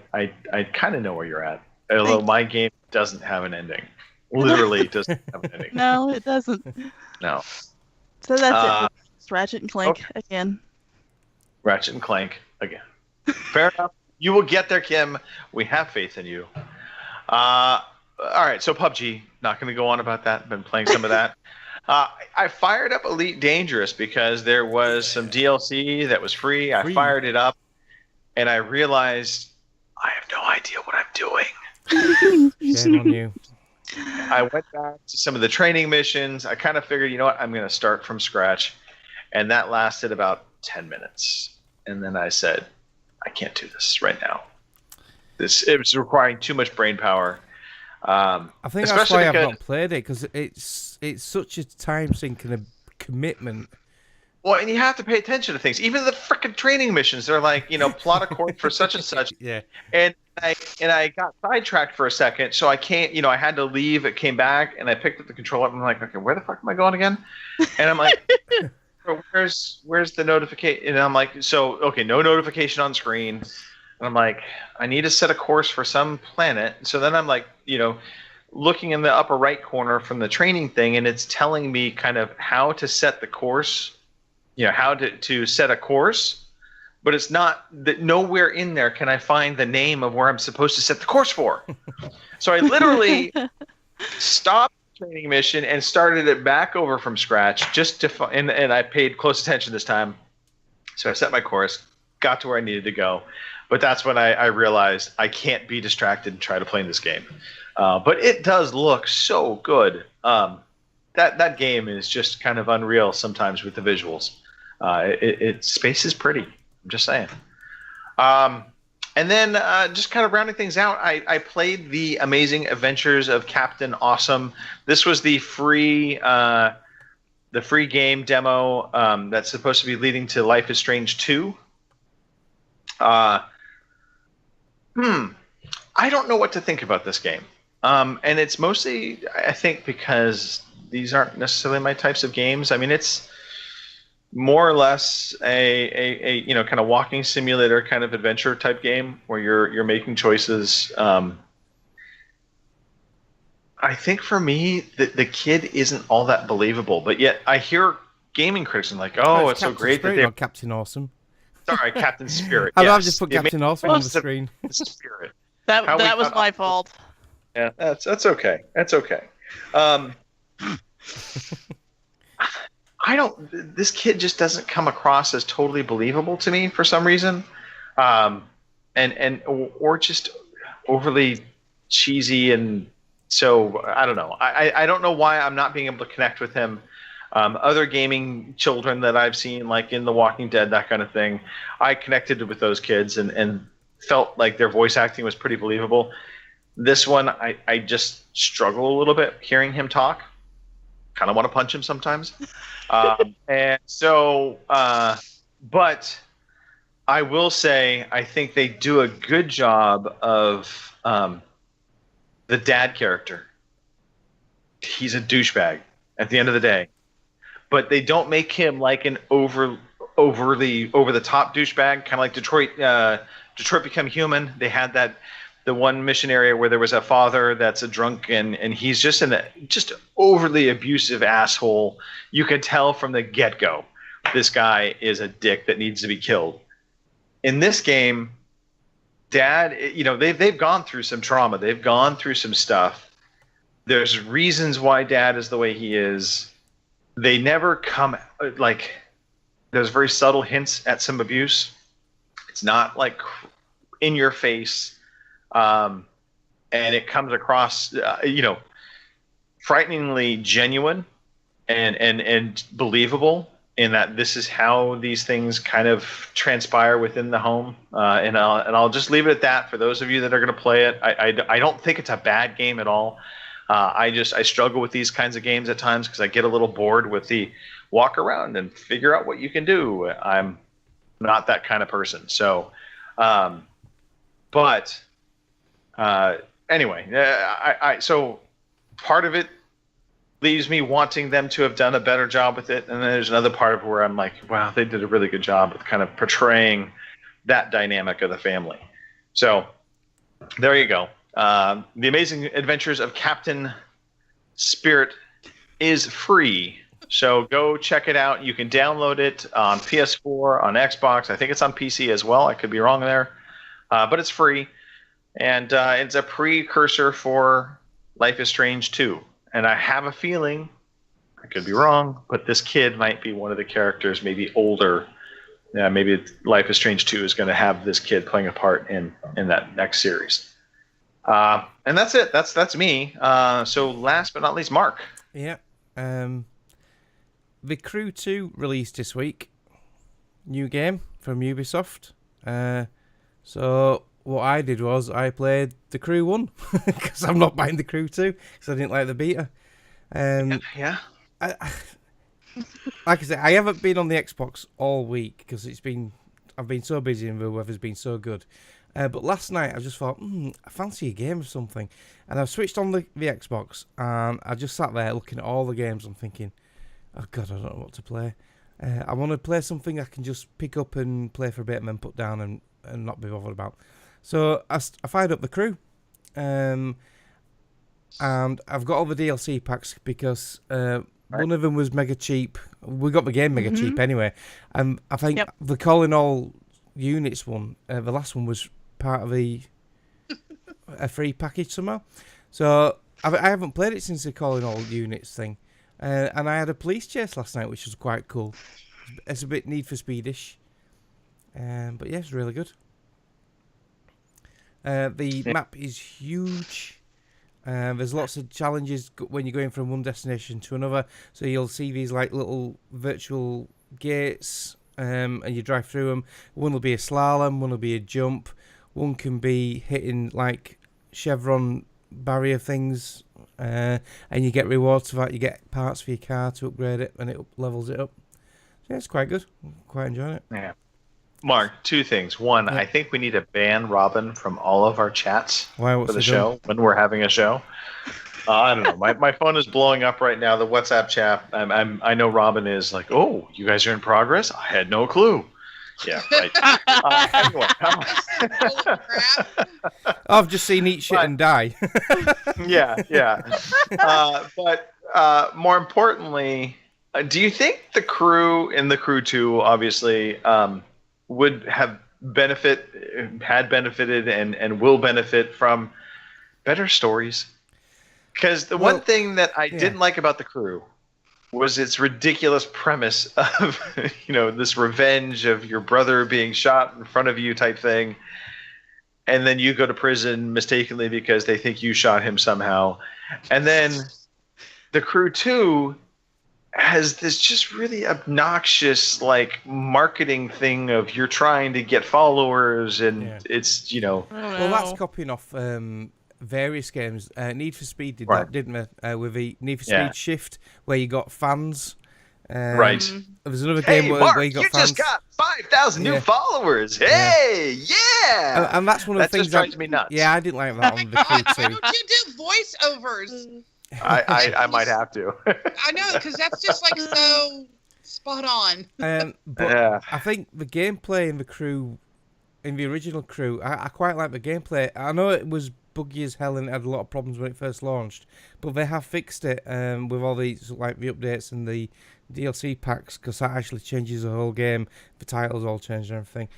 kind of know where you're at. Although my game doesn't have an ending. Literally doesn't have an ending. No, it doesn't. No. So that's it. It's Ratchet and Clank again. Ratchet and Clank again. Fair enough. You will get there, Kim. We have faith in you. All right, so PUBG. Not going to go on about that. Been playing some of that. I fired up Elite Dangerous because there was some DLC that was free. I fired it up, and I realized I have no idea what I'm doing. Shame on you. I went back to some of the training missions. I kind of figured, you know what, I'm going to start from scratch. And that lasted about 10 minutes. And then I said, I can't do this right now. It was requiring too much brain power. I think that's why I've not played it, because it's such a time sink and a commitment. Well, and you have to pay attention to things. Even the frickin' training missions, they're like, plot a course for such and such. Yeah. And I got sidetracked for a second, so I can't. I had to leave. It came back, and I picked up the controller up. And I'm like, okay, where the fuck am I going again? And I'm like, where's the notification? And I'm like, so okay, no notification on screen. And I'm like, I need to set a course for some planet. So then I'm like, looking in the upper right corner from the training thing, and it's telling me kind of how to set the course. How to set a course, but it's not that nowhere in there can I find the name of where I'm supposed to set the course for. So I literally stopped the training mission and started it back over from scratch just to and I paid close attention this time. So I set my course, got to where I needed to go, but that's when I realized I can't be distracted and try to play this game. But it does look so good. That game is just kind of unreal sometimes with the visuals. Space is pretty. I'm just saying. And then just kind of rounding things out, I played the Amazing Adventures of Captain Awesome. This was the free game demo that's supposed to be leading to Life is Strange 2. I don't know what to think about this game. And it's mostly, I think, because these aren't necessarily my types of games. I mean, it's more or less a kind of walking simulator kind of adventure type game where you're making choices. I think for me the kid isn't all that believable, but yet I hear gaming critics and like, oh, it's so great that they have Captain Awesome. Sorry, Captain Spirit. I've just put Captain Awesome on the screen. Spirit. That was my fault. Yeah, that's okay. That's okay. This kid just doesn't come across as totally believable to me for some reason, or just overly cheesy, and so I don't know. I don't know why I'm not being able to connect with him. Other gaming children that I've seen, like in The Walking Dead, that kind of thing, I connected with those kids and felt like their voice acting was pretty believable. This one, I just struggle a little bit hearing him talk. Kind of want to punch him sometimes. And so, but I will say, I think they do a good job of the dad character. He's a douchebag at the end of the day, but they don't make him like an overly over the top douchebag, kind of like Detroit Become Human. They had the one mission area where there was a father that's a drunk and he's just just overly abusive asshole. You could tell from the get-go this guy is a dick that needs to be killed. In this game, Dad, they've gone through some trauma. They've gone through some stuff. There's reasons why Dad is the way he is. They never come like there's very subtle hints at some abuse. It's not like in your face. And it comes across, frighteningly genuine and believable in that this is how these things kind of transpire within the home. And I'll just leave it at that for those of you that are going to play it. I don't think it's a bad game at all. I struggle with these kinds of games at times because I get a little bored with the walk around and figure out what you can do. I'm not that kind of person. So, anyway, so part of it leaves me wanting them to have done a better job with it, and then there's another part of where I'm like, wow, they did a really good job with kind of portraying that dynamic of the family. So there you go. The Amazing Adventures of Captain Spirit is free, so go check it out. You can download it on PS4, on Xbox. I think it's on PC as well. I could be wrong there, but it's free, and it's a precursor for Life is Strange 2. And I have a feeling, I could be wrong, but this kid might be one of the characters, maybe older. Yeah, maybe Life is Strange 2 is going to have this kid playing a part in that next series. And that's it. That's me. So last but not least, Mark. Yeah. The Crew 2 released this week. New game from Ubisoft. So what I did was I played The Crew 1 because I'm not buying The Crew 2 because I didn't like the beta. Yeah. Like I said, I haven't been on the Xbox all week because I've been so busy and the weather's been so good. But last night I just thought, I fancy a game or something. And I switched on the Xbox and I just sat there looking at all the games and thinking, oh God, I don't know what to play. I want to play something I can just pick up and play for a bit and then put down and not be bothered about. So I fired up The Crew. And I've got all the DLC packs because one of them was mega cheap. We got the game mega cheap anyway. And I think the Calling All Units one, the last one was part of a free package somehow. So I haven't played it since the Calling All Units thing. And I had a police chase last night, which was quite cool. It's a bit Need for Speed-ish. But yeah, it's really good. The map is huge. There's lots of challenges when you're going from one destination to another. So you'll see these like little virtual gates, and you drive through them. One will be a slalom, one will be a jump. One can be hitting like chevron barrier things, and you get rewards for that. You get parts for your car to upgrade it, and it levels it up. So yeah, it's quite good. I'm quite enjoying it. Yeah. Mark, two things. One, I think we need to ban Robin from all of our chats for the show when we're having a show. I don't know. My phone is blowing up right now. The WhatsApp chat. I know Robin is like, oh, you guys are in progress? I had no clue. Yeah, right. Anyway. I've just seen eat shit and die. Yeah. But more importantly, do you think the Crew in The Crew 2, obviously, would have benefited and will benefit from better stories? Because the one thing that I didn't like about The Crew was its ridiculous premise of, this revenge of your brother being shot in front of you type thing. And then you go to prison mistakenly because they think you shot him somehow. And then The Crew 2 has this just really obnoxious marketing thing of you're trying to get followers and it's Well, that's copying off various games. Need for Speed did that, didn't they? With the Need for Speed Shift, where you got fans. Right. There was another game where you got fans. Just got 5,000 new followers. Hey, yeah. And that's one of the things that drives me nuts. Yeah, I didn't like that on The Crew 2. Why don't you do voiceovers? I might have to. I know, because that's just so spot on. But I think the gameplay in The Crew, in the original Crew, I quite like the gameplay. I know it was buggy as hell and it had a lot of problems when it first launched, but they have fixed it with all these the updates and the DLC packs, because that actually changes the whole game. The titles all changed and everything.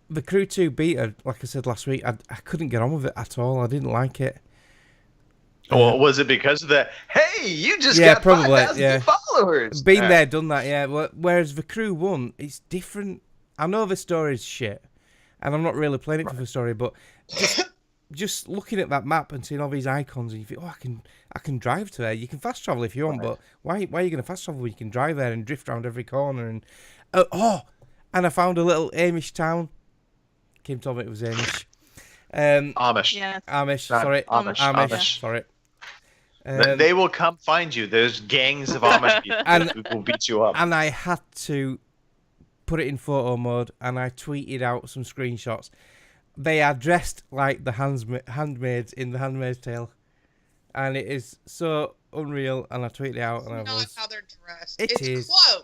The Crew 2 beta, like I said last week, I couldn't get on with it at all. I didn't like it. Well, was it because of the, hey, you just got 5,000 followers? Been there, done that, yeah. Whereas The Crew 1, it's different. I know the story's shit, and I'm not really playing it for the story, but just looking at that map and seeing all these icons, and you think, I can drive to there. You can fast travel if you want, but why are you going to fast travel when you can drive there and drift around every corner? And and I found a little Amish town. Kim told me it was Amish. Amish. Yes. Amish, sorry. Amish. Sorry. They will come find you. There's gangs of Amish people who will beat you up. And I had to put it in photo mode, and I tweeted out some screenshots. They are dressed like the handmaids in The Handmaid's Tale, and it is so unreal. And I tweeted it out, and It's not how they're dressed. It It's is. close.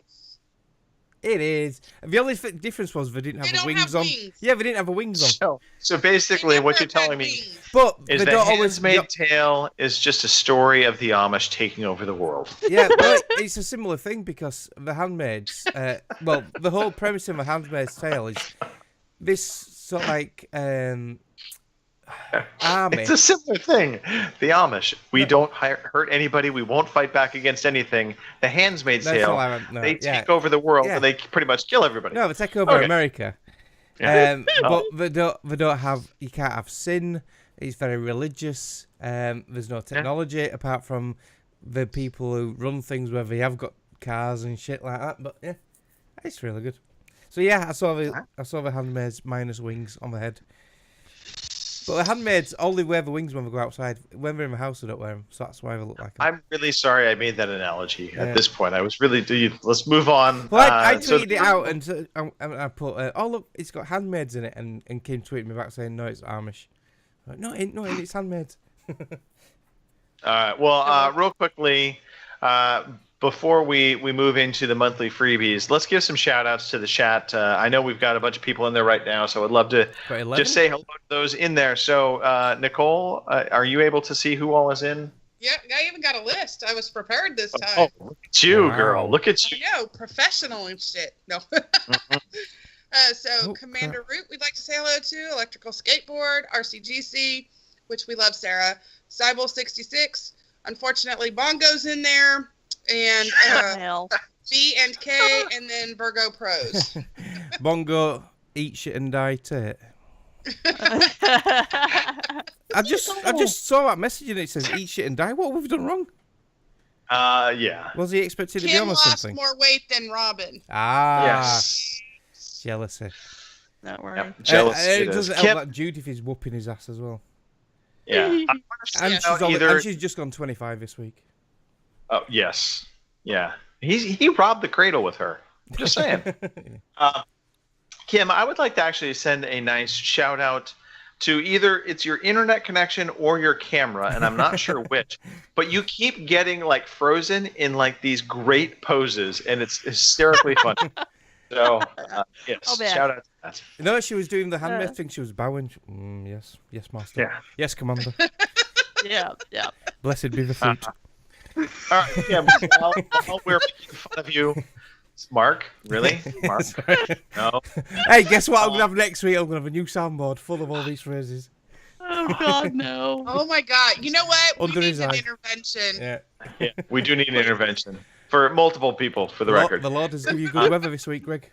It is. The only difference was they didn't have the wings on. Yeah, they didn't have the wings on. So basically, what you're telling me But is they that don't always. Handmaid's Tale is just a story of the Amish taking over the world. Yeah, but it's a similar thing because the handmaids. Well, the whole premise of The Handmaid's Tale is this sort of like army. It's a similar thing. The Amish. We don't hurt anybody. We won't fight back against anything. The Handmaid's That's Tale. all I want- no, They yeah. take over the world Yeah. and they pretty much kill everybody. No, they take over Okay. America. Yeah. But they don't have. You can't have sin. It's very religious. There's no technology apart from the people who run things, where they have got cars and shit like that. But yeah, it's really good. So yeah, I saw the handmaids minus wings on the head. But the handmaids only wear the wings when they go outside. When they're in the house, they don't wear them. So that's why they look like them. I'm really sorry I made that analogy Yeah. at this point. I was really... Let's move on. Well, I So- tweeted it out and I put, oh look, it's got handmaids in it, and Kim tweeted me back saying, no, it's Amish. I'm like, no, it ain't, it's handmaids. Well, real quickly, before we move into the monthly freebies, let's give some shout outs to the chat. I know we've got a bunch of people in there right now, so I'd love to just say hello to those in there. So, Nicole, are you able to see who all is in? Yeah, I even got a list. I was prepared this time. Oh, look at you, girl. Look at you. No, professional and shit. No. Commander Root, we'd like to say hello to. Electrical Skateboard, RCGC, which we love, Sarah. Cybel 66. Unfortunately, Bongo's in there. And B and K, and then Virgo Pros. Bongo, eat shit and die tit. I just saw that message and it says eat shit and die. What have we done wrong? Yeah. Was he expected to be Kim on or lost something? more weight than Robin. Jealousy. Not worry. Jealous. It it is. doesn't help that Judith is whooping his ass as well. Yeah. And she's just gone 25 this week. Oh, yes. Yeah. He robbed the cradle with her. Just saying. Kim, I would like to actually send a nice shout out to either it's your internet connection or your camera, and I'm not sure which, but you keep getting like frozen in like these great poses, and it's hysterically funny. So, yes, shout out to that. No, she was doing the handmaid thing. She was bowing. Yes, master. Yeah. Yes, commander. Yeah. Blessed be the fruit. All right, Kim, while we're making fun of you, Mark, really? Mark? No. Hey, guess what I'm going to have next week? I'm going to have a new soundboard full of all these phrases. Oh, God, no. Oh, my God. You know what? Under we his need an eye. intervention. Yeah, we do need an intervention for multiple people, for the record. The Lord has given you good weather this week, Greg.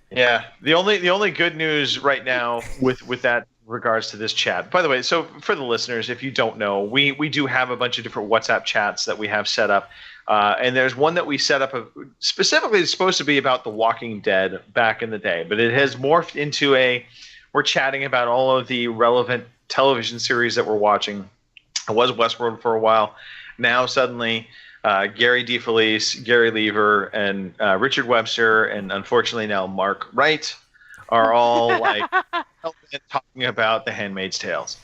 Yeah, the only good news right now with that regards to this chat. By the way, so for the listeners, if you don't know, we do have a bunch of different WhatsApp chats that we have set up, and there's one that we set up specifically it's supposed to be about The Walking Dead back in the day, but it has morphed into we're chatting about all of the relevant television series that we're watching. It was Westworld for a while. Now suddenly Gary DeFelice, Gary Lever, and Richard Webster, and unfortunately now Mark Wright are all like talking about The Handmaid's Tales.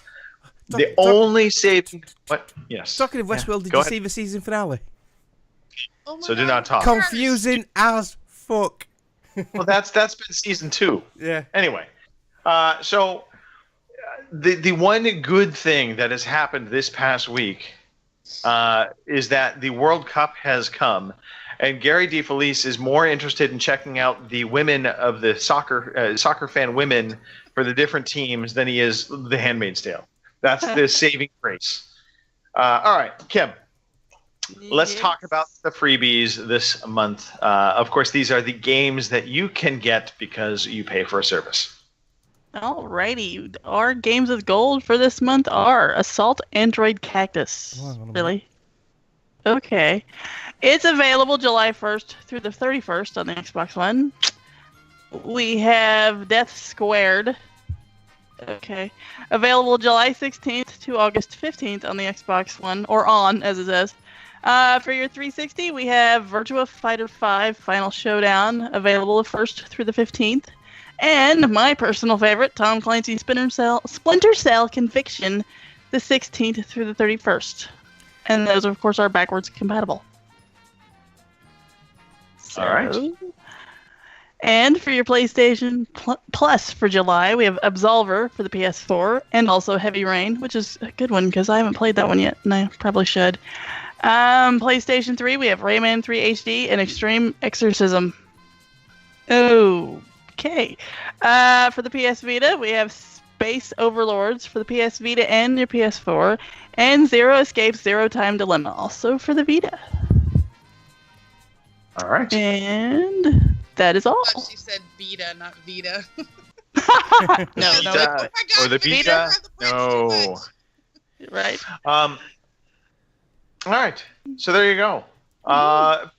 Only saving what? Yes. Talking of Westworld, did Go you ahead. see the season finale? Oh my So do God. not talk. Confusing as fuck. Well, that's been season 2. Yeah. Anyway, so the one good thing that has happened this past week is that the World Cup has come, and Gary DeFelice is more interested in checking out the women of the soccer fan women for the different teams than he is The Handmaid's Tale. That's the saving grace. All right, Kim. Let's talk about the freebies this month. Of course, these are the games that you can get because you pay for a service. Alrighty. Our games with gold for this month are Assault Android Cactus. Oh, hang on a minute. Really? Okay. It's available July 1st through the 31st on the Xbox One. We have Death Squared. Okay. Available July 16th to August 15th on the Xbox One, or on, as it says. For your 360, we have Virtua Fighter 5 Final Showdown, available the 1st through the 15th. And my personal favorite, Tom Clancy's Splinter Cell Conviction, the 16th through the 31st. And those, of course, are backwards compatible. So, all right. And for your PlayStation Plus for July, we have Absolver for the PS4, and also Heavy Rain, which is a good one because I haven't played that one yet, and I probably should. PlayStation 3, we have Rayman 3 HD and Extreme Exorcism. Okay. For the PS Vita, we have Space Overlords for the PS Vita and your PS4, and Zero Escape Zero Time Dilemma, also for the Vita. All right. And that is all. I thought she said Vita, not Vita. No. Oh my God, Or the Vita? No. Right. All right. So there you go. A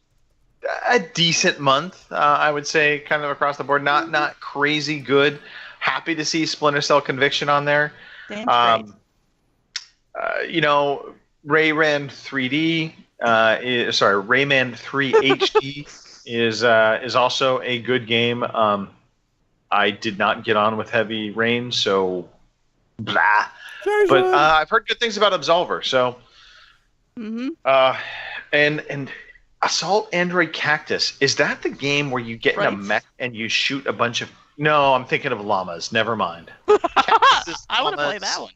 decent month, I would say, kind of across the board. Not crazy good. Happy to see Splinter Cell Conviction on there. Damn Rayman 3D. Rayman 3 HD is also a good game. I did not get on with Heavy Rain, so blah. But I've heard good things about Absolver. So, and Assault Android Cactus, is that the game where you get in a mech and you shoot a bunch of? No, I'm thinking of llamas. Never mind. I want to play that one.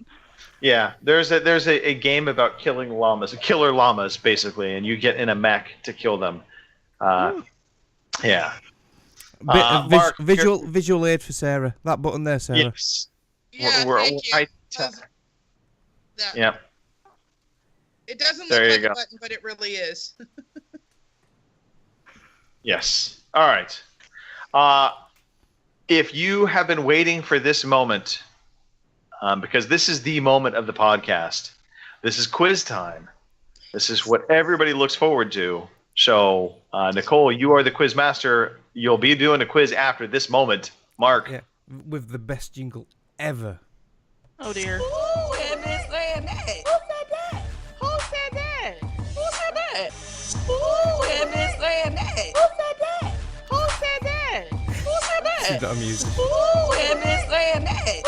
Yeah, there's a game about killing llamas, killer llamas basically, and you get in a mech to kill them. Yeah. Mark, visual aid for Sarah. That button there, Sarah. Yes. Yeah, thank you. Yeah. It doesn't There look you like go. a button, but it really is. Yes. All right. If you have been waiting for this moment, because this is the moment of the podcast, this is quiz time. This is what everybody looks forward to. So, Nicole, you are the quiz master. You'll be doing a quiz after this moment. Mark. Yeah, with the best jingle ever. Oh, dear. Who am I saying that? Who said that? Who said that? Who am I saying that? Who said that? Who said that? She's got a music. Who am I saying that?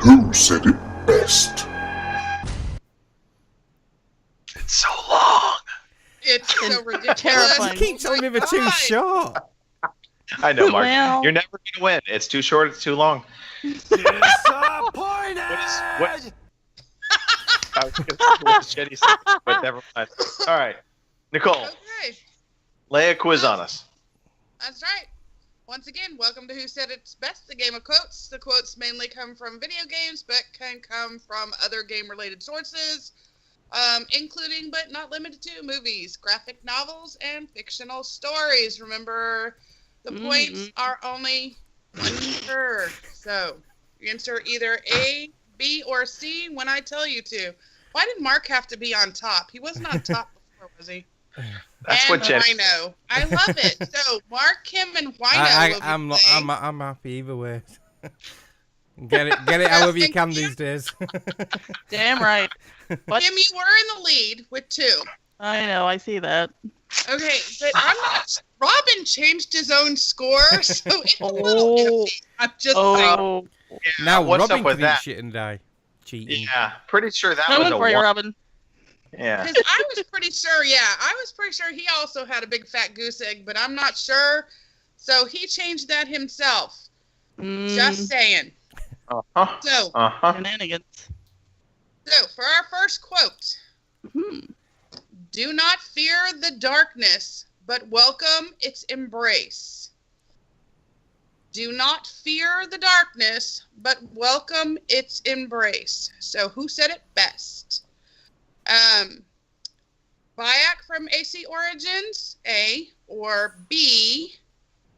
Who said it best? It's so long. It's so ridiculous. Terrifying. You keep telling me they're too short. I know, Mark. Well. You're never going to win. It's too short. It's too long. Disappointed! What? I was going to say what Jenny said, but never mind. All right. Nicole, Okay, lay a quiz on us. that's right. Once again, welcome to Who Said It's Best, the game of quotes. The quotes mainly come from video games, but can come from other game-related sources, including but not limited to movies, graphic novels, and fictional stories. Remember, the points are only one per. So you answer either A, B, or C when I tell you to. Why did Mark have to be on top? He wasn't on top before, was he? That's and what Jenny Wino. I love it. So Mark, Kim, and Wino. I'm happy either way. Get it however you can these days. Damn right. What? Kim, you were in the lead with 2. I know, I see that. Okay, but I'm not. Robin changed his own score, so it's a little iffy. I'm just saying. Oh, Now what's Robin up with can that? eat shit and die. Cheating. Yeah, pretty sure that was coming a for you, one. Robin. Yeah. Because I was pretty sure, he also had a big fat goose egg, but I'm not sure. So he changed that himself. Just saying. Uh-huh. So, Shenanigans. so for our first quote, do not fear the darkness, but welcome its embrace. Do not fear the darkness, but welcome its embrace. So who said it best? Bayek from AC Origins, A, or B,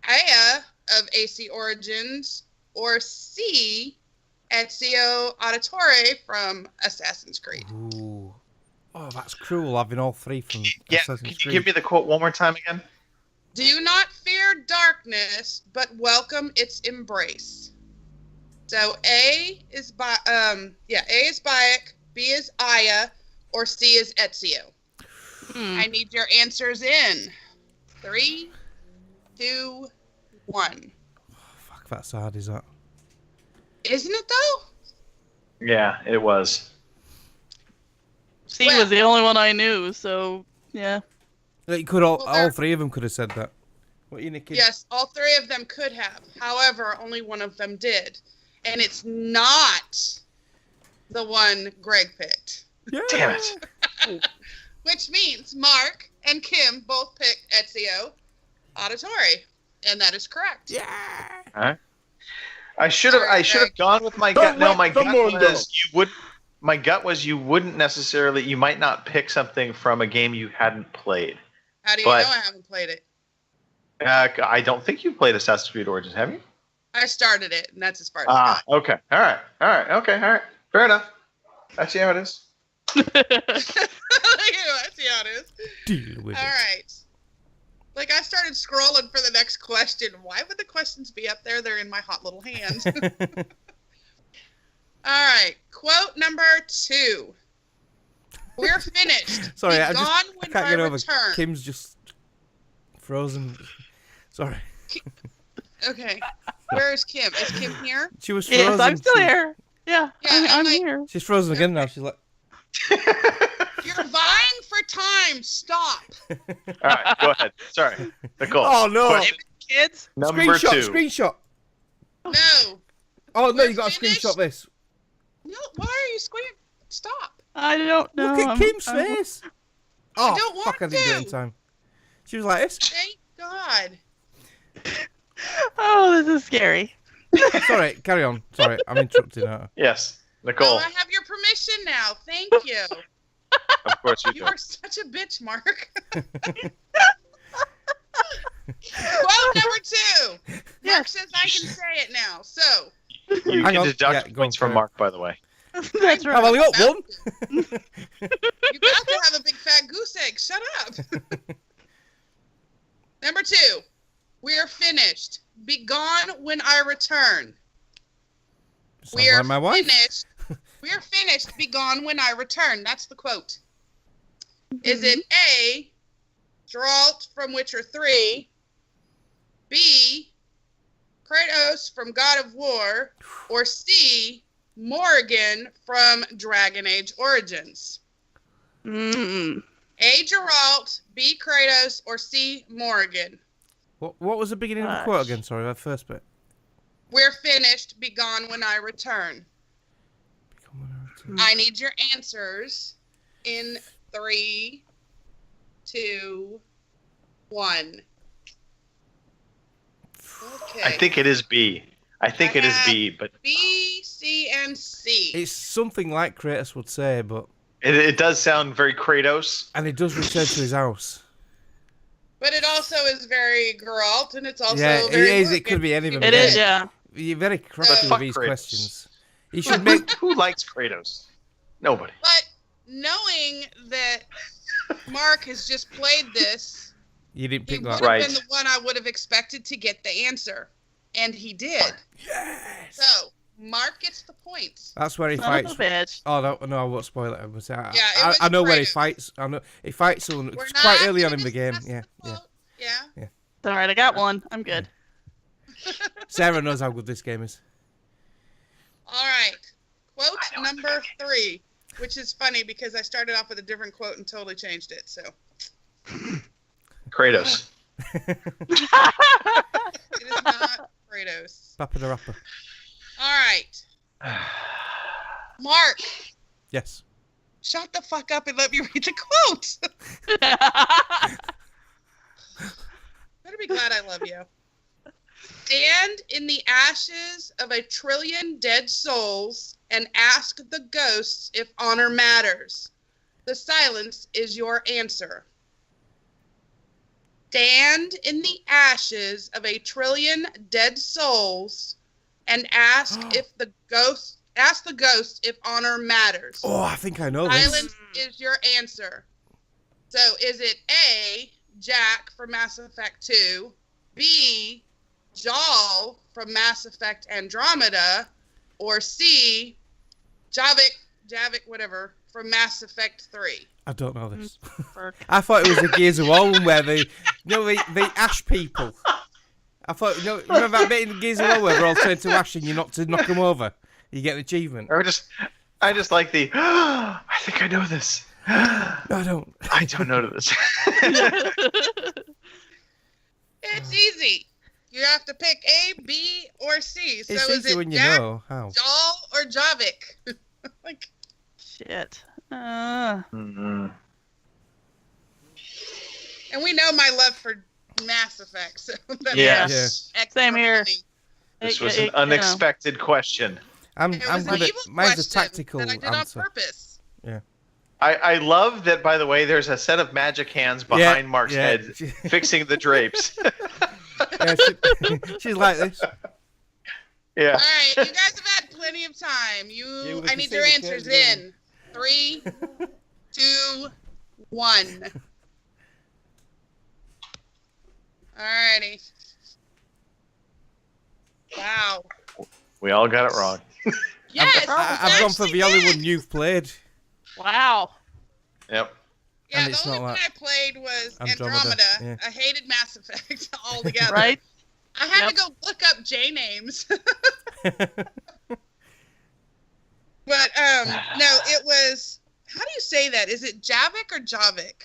Aya of AC Origins, or C, Ezio Auditore from Assassin's Creed. Ooh. Oh, that's cruel having all 3 from Yeah, Assassin's can you Creed. give me the quote one more time again? Do not fear darkness, but welcome its embrace. So A is A is Bayek, B is Aya, or C is Ezio. I need your answers in 3, 2, 1. Fuck, that's hard, is that? Isn't it though? Yeah, it was. C was the only one I knew, so yeah. Like, could all three of them could have said that. What are you, Nikki? Yes, all three of them could have. However, only one of them did. And it's not the one Greg picked. Yeah. Damn it. Which means Mark and Kim both picked Ezio Auditore. And that is correct. Yeah. All right. I should have gone with my gut. No, my gut was you wouldn't necessarily, you might not pick something from a game you hadn't played. How do you know I haven't played it? I don't think you've played Assassin's Creed Origins, have you? I started it, and that's as far as I got. Okay. All right. Fair enough. I see how it is. I see how it is. Deal with All right. Like, I started scrolling for the next question. Why would the questions be up there? They're in my hot little hand. All right. Quote number 2. We're finished. Sorry, Be I gone can't get over. return. Kim's just frozen. Sorry. Okay. Where is Kim? Is Kim here? She was frozen. Yes, I'm still here. Yeah, I'm like, here. She's frozen again now. She's like. You're vying for time. Stop. All right, go ahead. Sorry, Nicole. Oh no! Question Kids. number Screenshot. 2. Screenshot. No. Oh no! We're You got to finished? screenshot this. No. Why are you squealing? Stop. I don't know. Look at Kim's face. Oh don't want fuck! I didn't do it in to. time. She was like this. Thank God. Oh, this is scary. Sorry, carry on. Sorry, I'm interrupting her. Yes, Nicole. Oh, I have your permission now. Thank you. Of course you You do. are such a bitch, Mark. Quote number 2. Mark says I can say it now. So, You Hang can on. deduct Yeah, go points on, from carry on. Mark, by the way. That's right. I've only got one. you got to have a big fat goose egg. Shut up. Number 2. We are finished. Be gone when I return. Sounds We are like my wife. finished. We are finished. Be gone when I return. That's the quote. Is it A, Geralt from Witcher 3, B, Kratos from God of War, or C, Morrigan from Dragon Age Origins? Mm. A, Geralt, B, Kratos, or C, Morrigan? What was the beginning of the quote again? Sorry, that first bit. We're finished. Be gone when I return. I need your answers in 3, 2, 1. Okay. I think it is B. It is B, but B, C, and C. It's something like Kratos would say, but it does sound very Kratos. and he does return to his house. But it also is very Geralt, and it's also Yeah, it very is. It Morgan. could be any of them. It is, yeah. You're very crafty fuck with these Kratos. questions. You should make. Who likes Kratos? Nobody. But knowing that Mark has just played this, You didn't he pick would have that. Right. been the one I would have expected to get the answer. And he did. Yes. So, Mark gets the points. That's where he Son of fights. a bitch. Oh no, I won't spoil it. I was- Yeah, it was I know where he Kratos. fights. I know he fights someone. We're It's not quite early on gonna in the game. discuss Yeah, the yeah. quote. Yeah. It's all right. I got one. I'm good. Sarah knows how good this game is. All right. Quote number 3, which is funny because I started off with a different quote and totally changed it. So, Kratos. it is not Kratos. Papa the Rapper. All right. Mark, Yes. shut the fuck up and let me read the quote. Better be glad I love you. Stand in the ashes of 1,000,000,000,000 dead souls and ask the ghosts if honor matters. The silence is your answer. Stand in the ashes of 1,000,000,000 dead souls and ask the ghosts if honor matters. Oh, I think I know this. Silence is your answer. So is it A, Jack from Mass Effect 2, B, Jaal from Mass Effect Andromeda, or C, Javik, whatever, from Mass Effect 3? I don't know this. I thought it was the Gears of War one where they ash people. I thought, remember that bit in Gears of War where they're all turned to ash and you're not to knock them over? You get an achievement. I just like the, I think I know this. No, I don't. I don't know this. It's easy. You have to pick A, B, or C. So It's is easy it when you Jack, know how. Jal, or Javik? Shit. Mm-hmm. And we know my love for Mass Effect. So that Yes. extra Same here. money. This was an unexpected question. I'm It was good an at evil mine's a question tactical that I did answer. on purpose. Yeah. I love that, by the way, there's a set of magic hands behind Mark's head fixing the drapes. Yeah, she's like this. Yeah. All right, you guys have had plenty of time. we I can need see your the answers curtain in. 3, 2, 1. Alrighty. Wow. We all got it wrong. Yes, I've gone for the only one you've played. Wow. Yep. Yeah, And the it's only not one that- I played was Andromeda, Andromeda. yeah. I hated Mass Effect altogether. Right? I had to go look up J names. But no, it was. How do you say that? Is it Javik or Javik?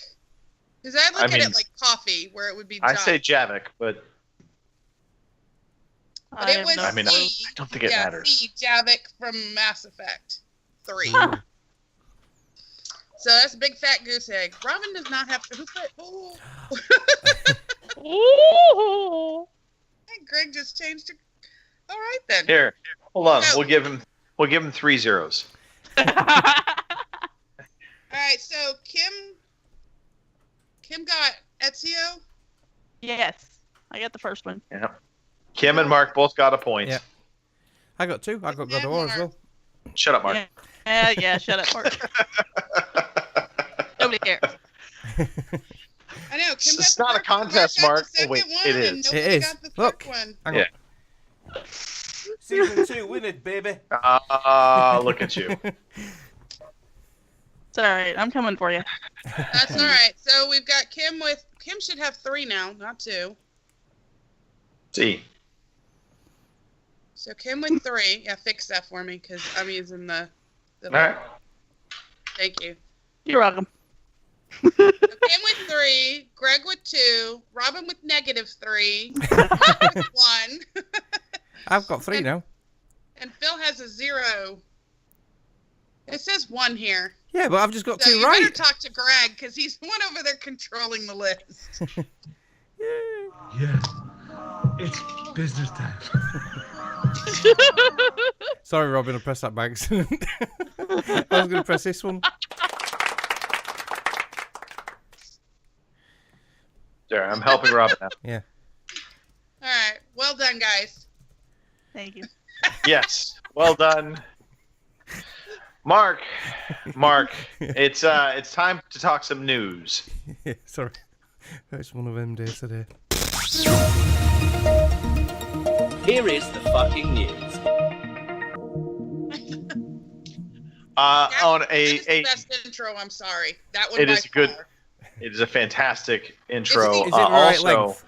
Because I look at it like coffee, where it would be. I say Javik, but But it was I mean, C. I don't think it matters. C, Javik from Mass Effect 3. So that's a big fat goose egg. Robin does not have to. Who put? Ooh. Hey, Greg just changed it. All right then. Here, hold on. No. We'll give him 3 zeros. All right, so Kim got Ezio. Yes. I got the first one. Yeah. Kim and Mark both got a point. Yeah. I got 2. I got God of War as well. Shut up, Mark. Yeah, shut up, Mark. Nobody cares. I know. Kim It's got not the a contest, got the Mark. Oh, second wait, one, it and is. nobody It is. got the third Look. one. Hang Yeah. on. Season 2 winning, baby. Look at you. It's all right. I'm coming for you. That's all right. So we've got Kim with. Kim should have 3 now, not 2. See. So Kim with 3. Yeah, fix that for me because I'm using the. All right. Thank you. You're welcome. So Kim with 3. Greg with 2. Robin with -3. Mark with 1. I've got 3 now. And Phil has a 0. It says 1 here. Yeah, but I've just got So 2 you right. better talk to Greg because he's the one over there controlling the list. Yes, it's business time. Sorry, Robin, I pressed that by accident. I was going to press this one. There, I'm helping Robin out. Yeah. All right. Well done, guys. Thank you. Yes. Well done. Mark, it's time to talk some news. Yeah, sorry. It's one of them days today. Here is the fucking news. On That is the a best intro. I'm sorry. That one. it by is good. far. It is a fantastic intro. Is it the right also, length?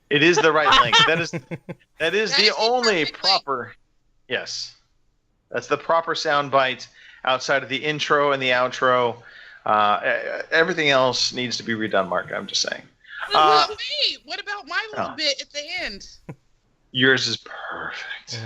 it is the right length. That is That the is the only perfect proper. Yes, that's the proper sound bite. Outside of the intro and the outro, everything else needs to be redone. Mark, I'm just saying. Well, wait. What about my little Oh. bit at the end? Yours is perfect.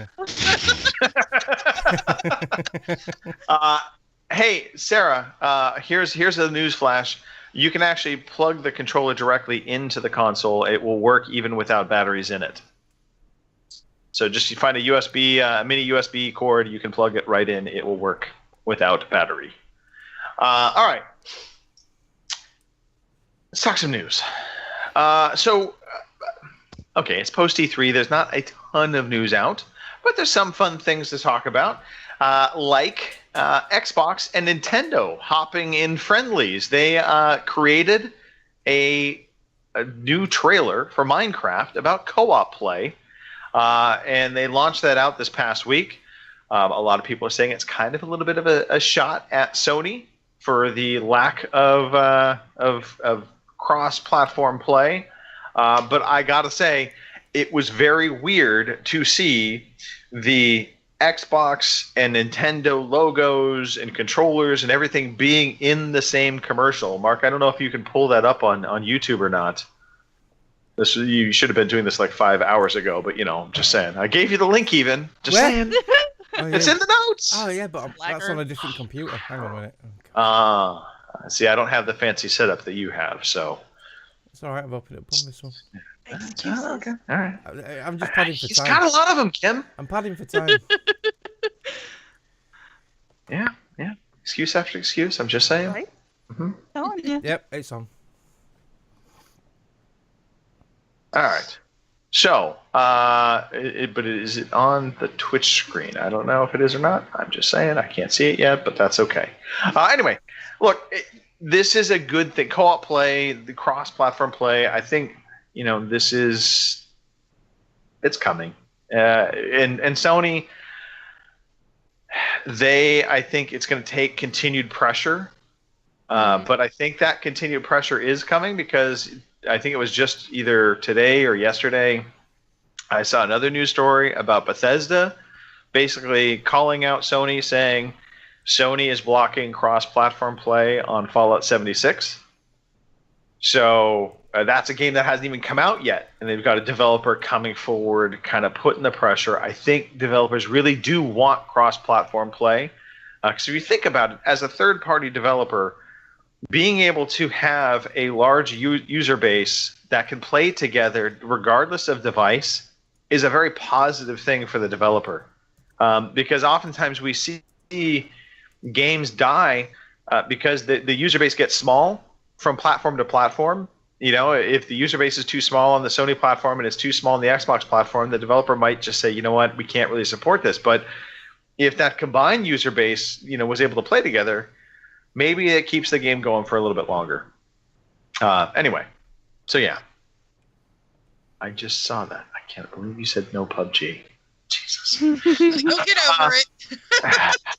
Hey, Sarah, here's a news flash. You can actually plug the controller directly into the console. It will work even without batteries in it. So just you find a mini USB cord, you can plug it right in. It will work without battery. All right. Let's talk some news. Okay, it's post E3. There's not a ton of news out, but there's some fun things to talk about, like Xbox and Nintendo hopping in friendlies. They created a new trailer for Minecraft about co-op play, and they launched that out this past week. A lot of people are saying it's kind of a little bit of a shot at Sony for the lack of cross-platform play. But I gotta say, it was very weird to see the Xbox and Nintendo logos and controllers and everything being in the same commercial. Mark, I don't know if you can pull that up on YouTube or not. You should have been doing this like 5 hours ago, but I'm just saying. I gave you the link even. Just saying. Oh, yeah. It's in the notes. Oh yeah, but that's on a different computer. Hang on a minute. See, I don't have the fancy setup that you have, so. It's all right. I've opened it up on this one. Okay. All right. I'm just padding for time. He's got a lot of them, Kim. I'm padding for time. Yeah. Excuse after excuse. I'm just saying. Right? Mm-hmm. Yep, it's on. All right. So, but is it on the Twitch screen? I don't know if it is or not. I'm just saying. I can't see it yet, but that's okay. Anyway, look, this is a good thing. Co-op play, the cross-platform play. I think, it's coming. And Sony, I think it's going to take continued pressure. But I think that continued pressure is coming because I think it was just either today or yesterday, I saw another news story about Bethesda basically calling out Sony, saying Sony is blocking cross-platform play on Fallout 76. So that's a game that hasn't even come out yet, and they've got a developer coming forward, kind of putting the pressure. I think developers really do want cross-platform play. Because if you think about it, as a third-party developer, being able to have a large user base that can play together regardless of device is a very positive thing for the developer. Because oftentimes we see games die because the user base gets small from platform to platform. If the user base is too small on the Sony platform and it's too small on the Xbox platform, the developer might just say, you know what, we can't really support this. But if that combined user base, was able to play together, maybe it keeps the game going for a little bit longer. Anyway, so yeah. I just saw that. I can't believe you said no PUBG. Jesus. You'll get over it.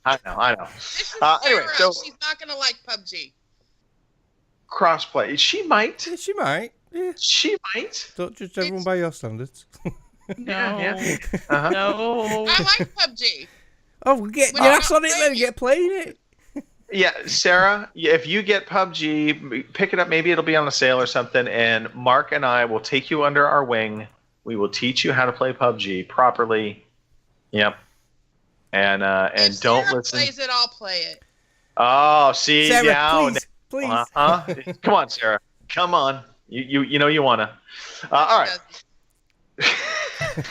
I know. This is Anyway, Sarah. so She's not going to like PUBG. crossplay. She might. Yeah, she might. Yeah. She might. Don't judge everyone by your standards. No. Yeah. Uh-huh. No. I like PUBG. Oh, get your ass on it then. Get playing it. Yeah, Sarah, if you get PUBG, pick it up. Maybe it'll be on a sale or something, and Mark and I will take you under our wing. We will teach you how to play PUBG properly. Yep. And If don't Sarah listen. plays it, I'll play it. Oh, see, Sarah, yeah. please. Come on, Sarah. Come on. You know you wanna. All right.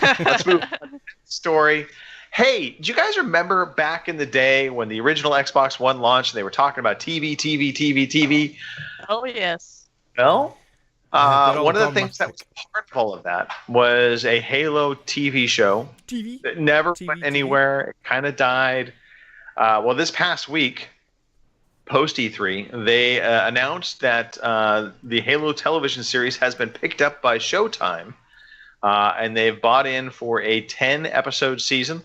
Let's move on. Story. Hey, do you guys remember back in the day when the original Xbox One launched and they were talking about TV? Oh, yes. Well, one of the Tom things that was Mastick. part of all of that was a Halo TV show. It never went anywhere. It kind of died. Well, this past week, post E3, they announced that the Halo television series has been picked up by Showtime, and they've bought in for a 10-episode season.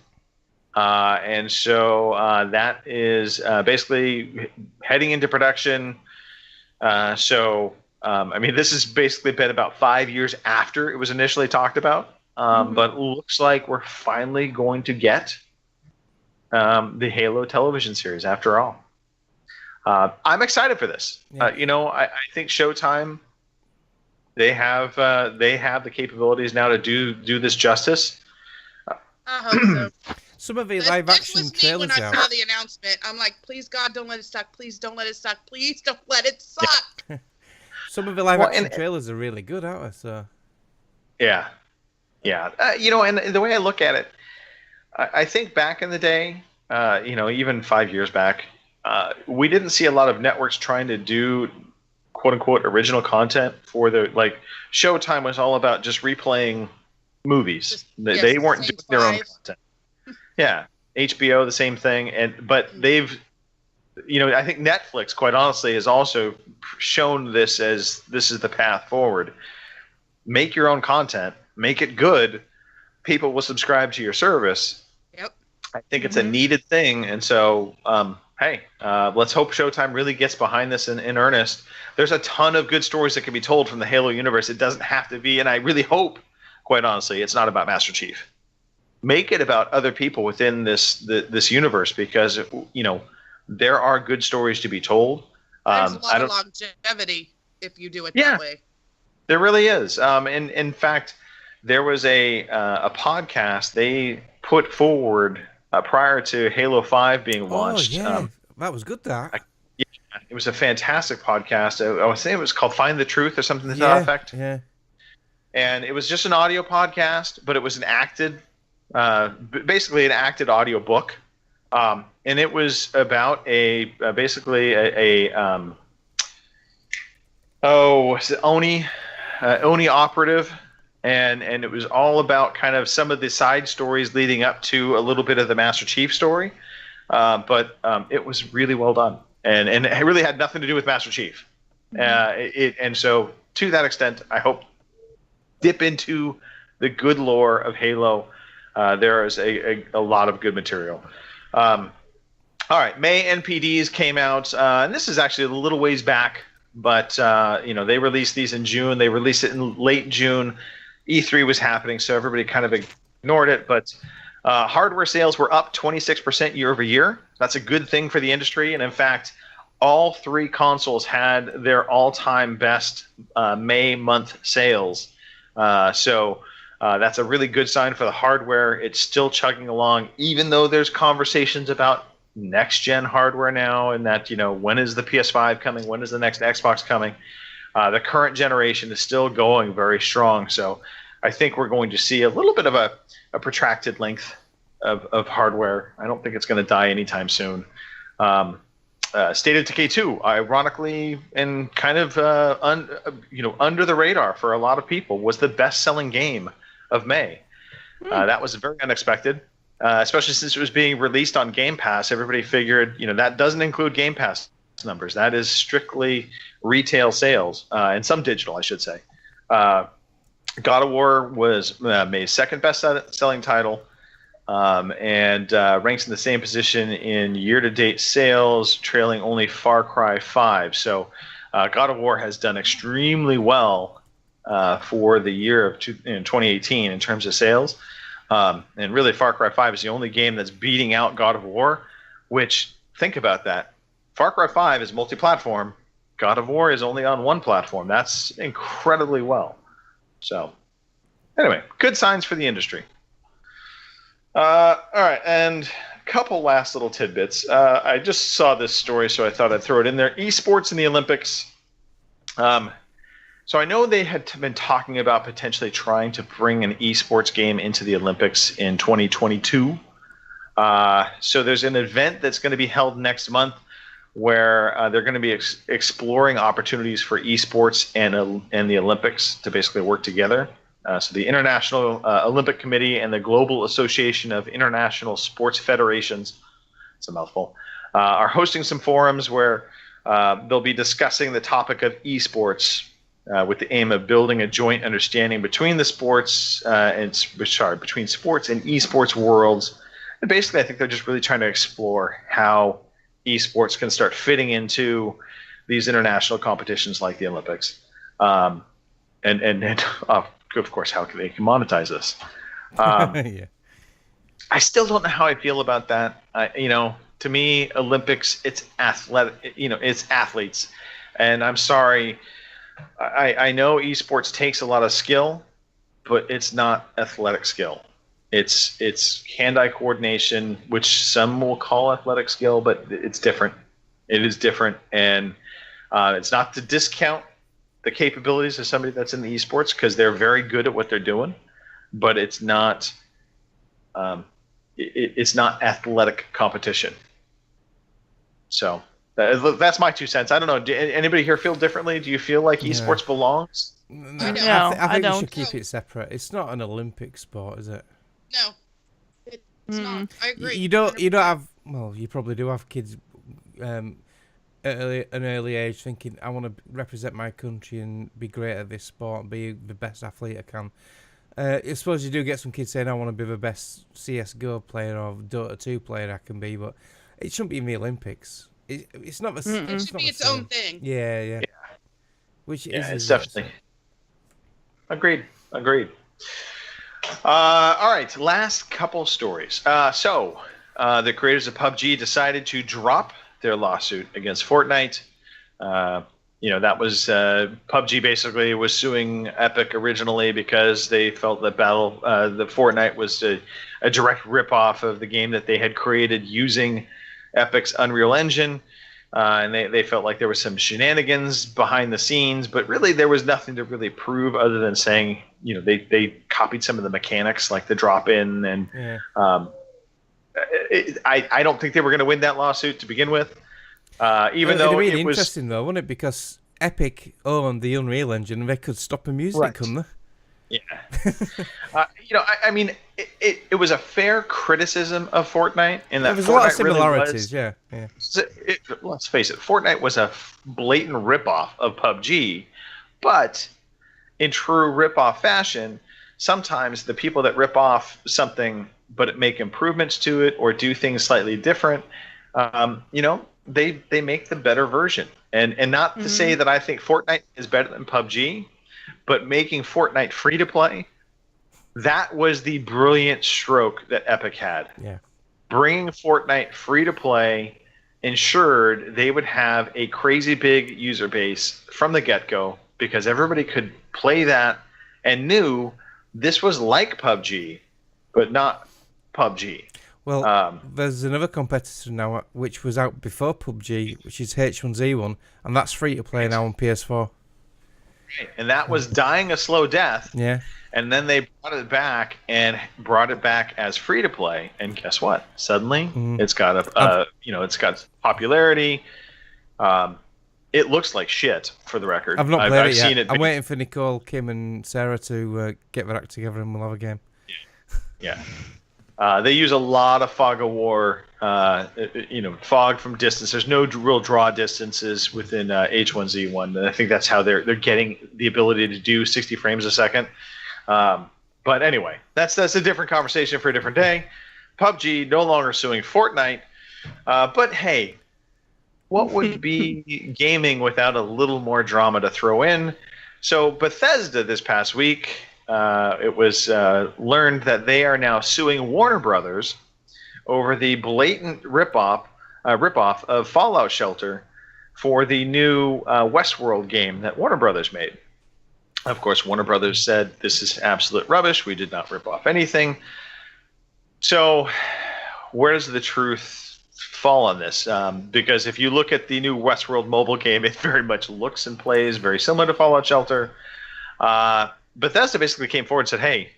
And so that is basically heading into production. This has basically been about 5 years after it was initially talked about. But it looks like we're finally going to get the Halo television series after all. I'm excited for this. Yeah. I think Showtime, they have the capabilities now to do this justice. I hope so. Some of the This live-action was me trailers when I out. saw the announcement. I'm like, please, God, don't let it suck. Please don't let it suck. Please don't let it suck. Some of the live-action trailers are really good, aren't they? So. Yeah. And the way I look at it, I think back in the day, even 5 years back, we didn't see a lot of networks trying to do quote-unquote original content for Showtime was all about just replaying movies. They weren't doing their own content. Yeah, HBO, the same thing. But they've, I think Netflix, quite honestly, has also shown this as this is the path forward. Make your own content, make it good. People will subscribe to your service. Yep. I think it's a needed thing, and so hey, let's hope Showtime really gets behind this in earnest. There's a ton of good stories that can be told from the Halo universe. It doesn't have to be, and I really hope, quite honestly, it's not about Master Chief. Make it about other people within this universe, because there are good stories to be told. There's a lot of longevity if you do it that way. There really is. In fact, there was a podcast they put forward prior to Halo 5 being launched. Oh, yeah. That was good, that. Yeah, it was a fantastic podcast. I was saying it was called Find the Truth or something to that effect. Yeah. And it was just an audio podcast, but it was an acted, basically an acted audio book. And it was about basically Oni operative. And it was all about kind of some of the side stories leading up to a little bit of the Master Chief story. But it was really well done. And it really had nothing to do with Master Chief. And so to that extent, I hope dip into the good lore of Halo. There is a lot of good material. All right, May NPDs came out, and this is actually a little ways back, but they released these in June. They released it in late June. E3 was happening, so everybody kind of ignored it. But hardware sales were up 26% year over year. That's a good thing for the industry, and in fact, all three consoles had their all-time best May month sales. So that's a really good sign for the hardware. It's still chugging along, even though there's conversations about next-gen hardware now, and that, when is the PS5 coming? When is the next Xbox coming? The current generation is still going very strong. So I think we're going to see a little bit of a protracted length of hardware. I don't think it's going to die anytime soon. State of Decay 2, ironically, and kind of under the radar for a lot of people, was the best-selling game of May. That was very unexpected, especially since it was being released on Game Pass. Everybody figured, that doesn't include Game Pass numbers. That is strictly retail sales, and some digital, I should say. God of War was May's second best-selling title. And ranks in the same position in year-to-date sales, trailing only Far Cry 5. So God of War has done extremely well for the year of 2018 in terms of sales. And really, Far Cry 5 is the only game that's beating out God of War, which, think about that. Far Cry 5 is multi-platform. God of War is only on one platform. That's incredibly well. So, anyway, good signs for the industry. All right, and a couple last little tidbits. I just saw this story, so I thought I'd throw it in there. Esports in the Olympics. So I know they had been talking about potentially trying to bring an esports game into the Olympics in 2022. So there's an event that's going to be held next month where they're going to be exploring opportunities for esports and the Olympics to basically work together. So the International Olympic Committee and the Global Association of International Sports Federations, it's a mouthful, are hosting some forums where they'll be discussing the topic of esports with the aim of building a joint understanding between the sports between sports and esports worlds. And basically, I think they're just really trying to explore how esports can start fitting into these international competitions like the Olympics. And of course, how they can monetize this. Yeah. I still don't know how I feel about that. To me, Olympics, it's athletic. It's athletes, and I'm sorry. I know esports takes a lot of skill, but it's not athletic skill. It's hand-eye coordination, which some will call athletic skill, but it's different. It is different, and it's not to discount the capabilities of somebody that's in the esports, because they're very good at what they're doing, but it's not it's not athletic competition. So that's my 2 cents. I don't know. Do anybody here feel differently? Do you feel like esports belongs? No, I think we should keep it separate. It's not an Olympic sport, is it? No, it's not. I agree. You don't have. Well, you probably do have kids. At an early age, thinking I want to represent my country and be great at this sport and be the best athlete I can. I suppose you do get some kids saying, I want to be the best CSGO player or Dota 2 player I can be, but it shouldn't be in the Olympics. It's not the same. It should be its own thing. Yeah. Which is it's definitely. Agreed. All right, last couple stories. So the creators of PUBG decided to drop their lawsuit against Fortnite. That was PUBG basically was suing Epic originally because they felt that the Fortnite was a direct ripoff of the game that they had created using Epic's Unreal Engine. And they felt like there was some shenanigans behind the scenes, but really there was nothing to really prove other than saying, they copied some of the mechanics, like the drop-in, and I don't think they were going to win that lawsuit to begin with. Even though it'd be it was interesting, though, wouldn't it? Because Epic owned the Unreal Engine, and they could stop the music, couldn't they? Yeah. I mean, it was a fair criticism of Fortnite in that there was Fortnite a lot of similarities, really yeah. Let's face it, Fortnite was a blatant ripoff of PUBG, but in true ripoff fashion, sometimes the people that rip off something but make improvements to it or do things slightly different, they make the better version. And not to say that I think Fortnite is better than PUBG, but making Fortnite free to play, that was the brilliant stroke that Epic had. Yeah. Bringing Fortnite free to play ensured they would have a crazy big user base from the get-go because everybody could play that and knew this was like PUBG, but not PUBG. Well, there's another competitor now which was out before PUBG, which is H1Z1, and that's free to play now on PS4. And that was dying a slow death. Yeah. And then they brought it back as free to play. And guess what? Suddenly, it's got it's got popularity. It looks like shit, for the record. I've not played it yet. I'm waiting for Nicole, Kim, and Sarah to get their act together, and we'll have a game. Yeah. They use a lot of fog of war, fog from distance. There's no real draw distances within H1Z1. And I think that's how they're getting the ability to do 60 frames a second. But anyway, that's a different conversation for a different day. PUBG no longer suing Fortnite. But hey, what would be gaming without a little more drama to throw in? So Bethesda this past week, it was learned that they are now suing Warner Brothers over the blatant ripoff of Fallout Shelter for the new Westworld game that Warner Brothers made. Of course, Warner Brothers said this is absolute rubbish. We did not rip off anything. So where does the truth fall on this? Because if you look at the new Westworld mobile game, it very much looks and plays very similar to Fallout Shelter. Bethesda basically came forward and said, "Hey,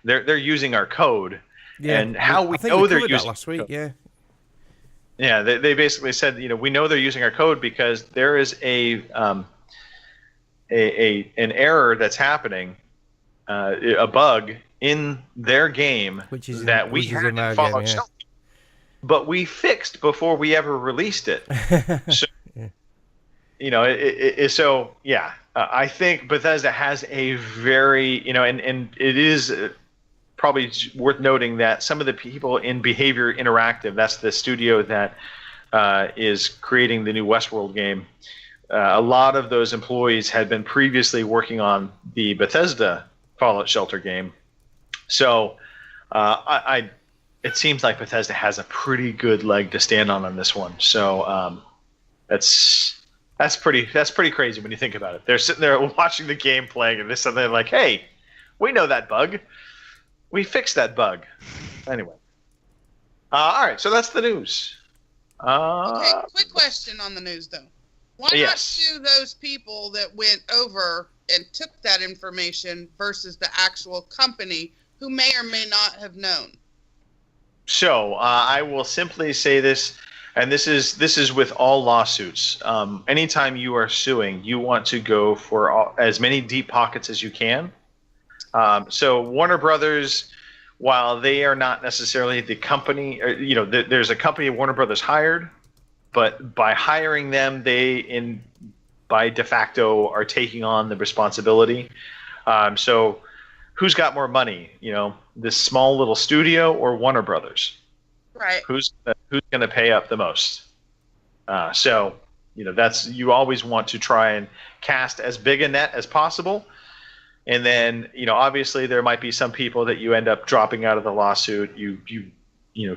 they're using our code, and how we know they're using last week, yeah, they basically said, we know they're using our code because there is an error that's happening, a bug in their game that we had in Fallout Shelter, but we fixed before we ever released it." So, I think Bethesda has a very, and it is probably worth noting that some of the people in Behavior Interactive, that's the studio that is creating the new Westworld game, a lot of those employees had been previously working on the Bethesda Fallout Shelter game. So it seems like Bethesda has a pretty good leg to stand on this one. So That's pretty crazy when you think about it. They're sitting there watching the game playing, and they're like, "Hey, we know that bug. We fixed that bug." Anyway, all right. So that's the news. Okay, quick question on the news though. Why not sue those people that went over and took that information versus the actual company who may or may not have known? So I will simply say this. And this is with all lawsuits. Anytime you are suing, you want to go for as many deep pockets as you can. So Warner Brothers, while they are not necessarily the company, there's a company Warner Brothers hired, but by hiring them, they by de facto are taking on the responsibility. So who's got more money? This small little studio or Warner Brothers? Right. Who's going to pay up the most? So that's, you always want to try and cast as big a net as possible. And then, obviously there might be some people that you end up dropping out of the lawsuit. You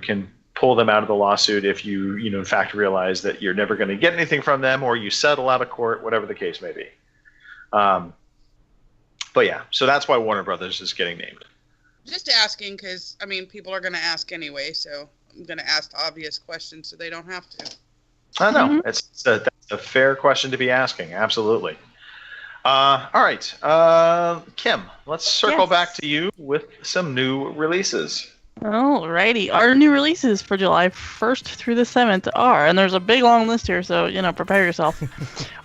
can pull them out of the lawsuit if you in fact realize that you're never going to get anything from them, or you settle out of court, whatever the case may be. But yeah, so that's why Warner Brothers is getting named. Just asking, because people are going to ask anyway, so I'm going to ask the obvious questions so they don't have to. I know. That's a fair question to be asking. Absolutely. All right, Kim, let's circle back to you with some new releases. Alrighty, our new releases for July 1st through the 7th are, and there's a big long list here, so prepare yourself.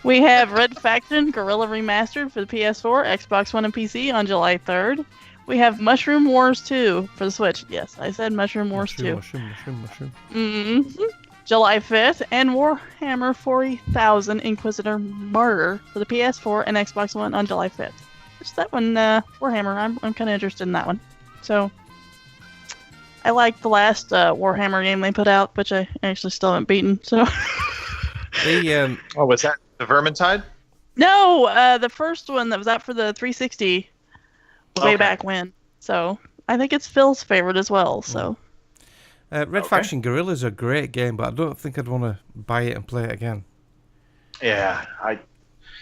We have Red Faction Guerrilla Remastered for the PS4, Xbox One, and PC on July 3rd. We have Mushroom Wars 2 for the Switch. Yes, I said Mushroom Wars 2. Mushroom. July 5th, and Warhammer 40,000 Inquisitor Martyr for the PS4 and Xbox One on July 5th. Just that one, Warhammer. I'm kind of interested in that one. So, I like the last Warhammer game they put out, which I actually still haven't beaten. So. Was that the Vermintide? No, the first one that was out for the 360 way back when. So I think it's Phil's favorite as well. So. Red Faction Guerrilla's a great game, but I don't think I'd want to buy it and play it again. Yeah, It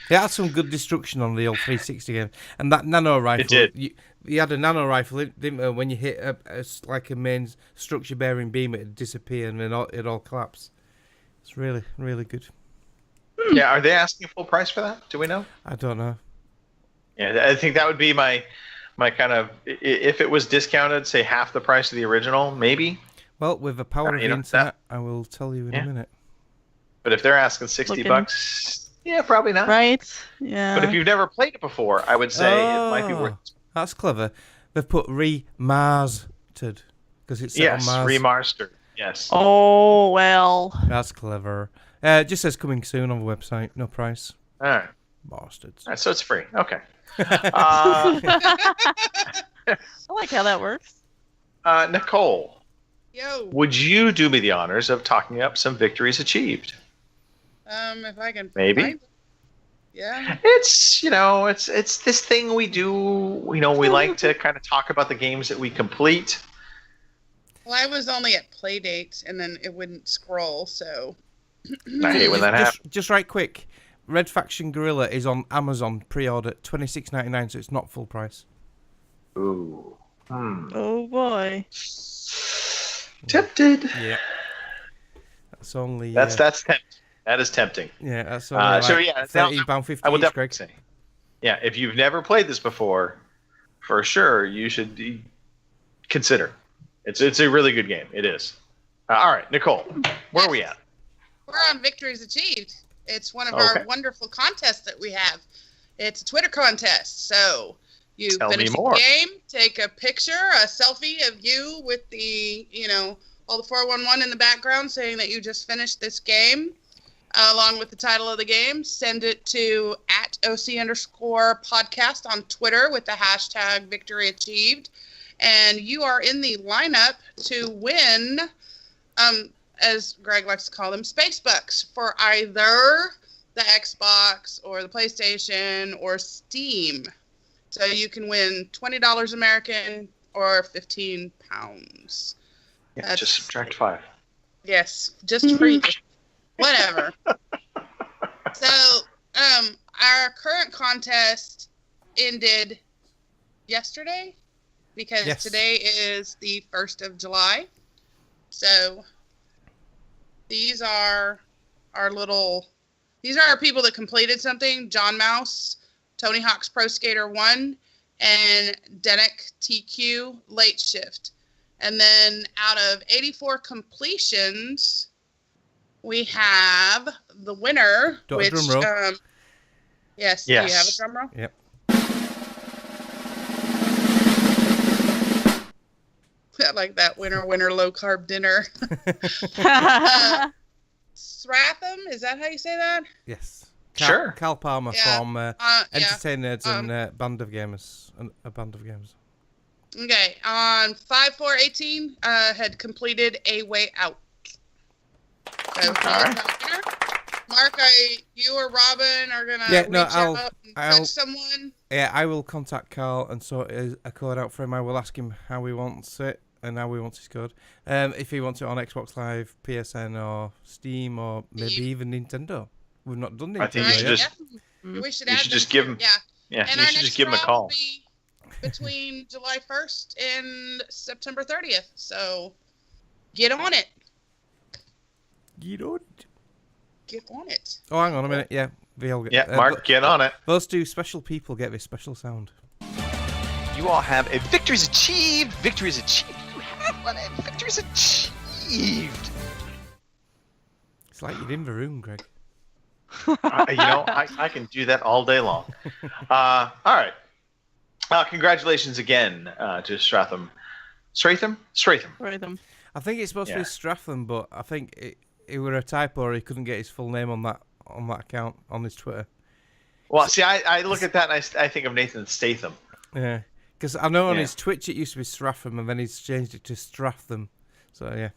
had some good destruction on the old 360 game, and that nano rifle. It did. You had a nano rifle, didn't you? When you hit like a main structure-bearing beam, it'd disappear and then it all collapse. It's really, really good. Yeah, are they asking full price for that? Do we know? I don't know. Yeah, I think that would be my kind of, if it was discounted, say half the price of the original, maybe. Well, with the power of the internet, I will tell you in a minute. But if they're asking $60, yeah, probably not. Right? Yeah. But if you've never played it before, I would say it might be worth it. That's clever. They've put remastered because it's set on Mars. Remastered. Yes. Oh well. That's clever. It just says coming soon on the website. No price. All right. Bastards. All right, so it's free. Okay. I like how that works. Nicole. Yo. Would you do me the honors of talking up some victories achieved? If I can. Maybe. Yeah. It's it's this thing we do. We like to kind of talk about the games that we complete. Well, I was only at Playdates, and then it wouldn't scroll, so. I hate when that happens. Just right quick, Red Faction Guerrilla is on Amazon pre-order $26.99, so it's not full price. Ooh. Oh boy. Tempted. Yeah. That's only. That's tempting. That is tempting. Yeah, that's only £13.50 I will each, definitely Greg. say. Yeah, if you've never played this before, for sure you should consider. It's a really good game. It is. All right, Nicole, where are we at? We're on Victories Achieved. It's one of our wonderful contests that we have. It's a Twitter contest. So you finish the game, take a picture, a selfie of you with the, all the 411 in the background saying that you just finished this game, along with the title of the game. Send it to @OC_podcast on Twitter with the hashtag Victory Achieved. And you are in the lineup to win, as Greg likes to call them, Space Bucks for either the Xbox or the PlayStation or Steam. So you can win $20 American or £15. Yeah, just subtract 5. Yes, just for you. Whatever. So, our current contest ended yesterday because today is the 1st of July. So, these are our people that completed something. John Mouse, Tony Hawk's Pro Skater 1, and Denick TQ Late Shift. And then out of 84 completions, we have the winner, which drum roll. Yes. Do you have a drum roll? Yep. I like that winner low carb dinner. Stratham, is that how you say that? Yes. Sure. Cal Palmer from Entertain Nerds and Band of Gamers. A Band of Gamers. Okay, on 5/4/18, had completed A Way Out. So, Mark, you or Robin are gonna reach out and touch someone. Yeah, I will contact Carl and sort a code out for him. I will ask him how he wants it and how he wants his code. If he wants it on Xbox Live, PSN, or Steam, or maybe even Nintendo. We've not done Nintendo I think we should just give him. Yeah, and you should just give him a call. Will be between July 1st and September 30th. So get on it. Get on it. Get on it. Oh, hang on a minute. Yeah, Mark, get on it. Those two special people get this special sound. You all have a victory's achieved. Victory's achieved. You have one. A victory's achieved. It's like you're in the room, Greg. I can do that all day long. All right. Congratulations again to Stratham. Stratham. I think it's supposed to be Stratham, but I think it were a typo, or he couldn't get his full name on that account on his Twitter. Well, see, I look at that and I think of Nathan Statham. Yeah, because I know on his Twitch it used to be Stratham, and then he's changed it to Stratham. So yeah,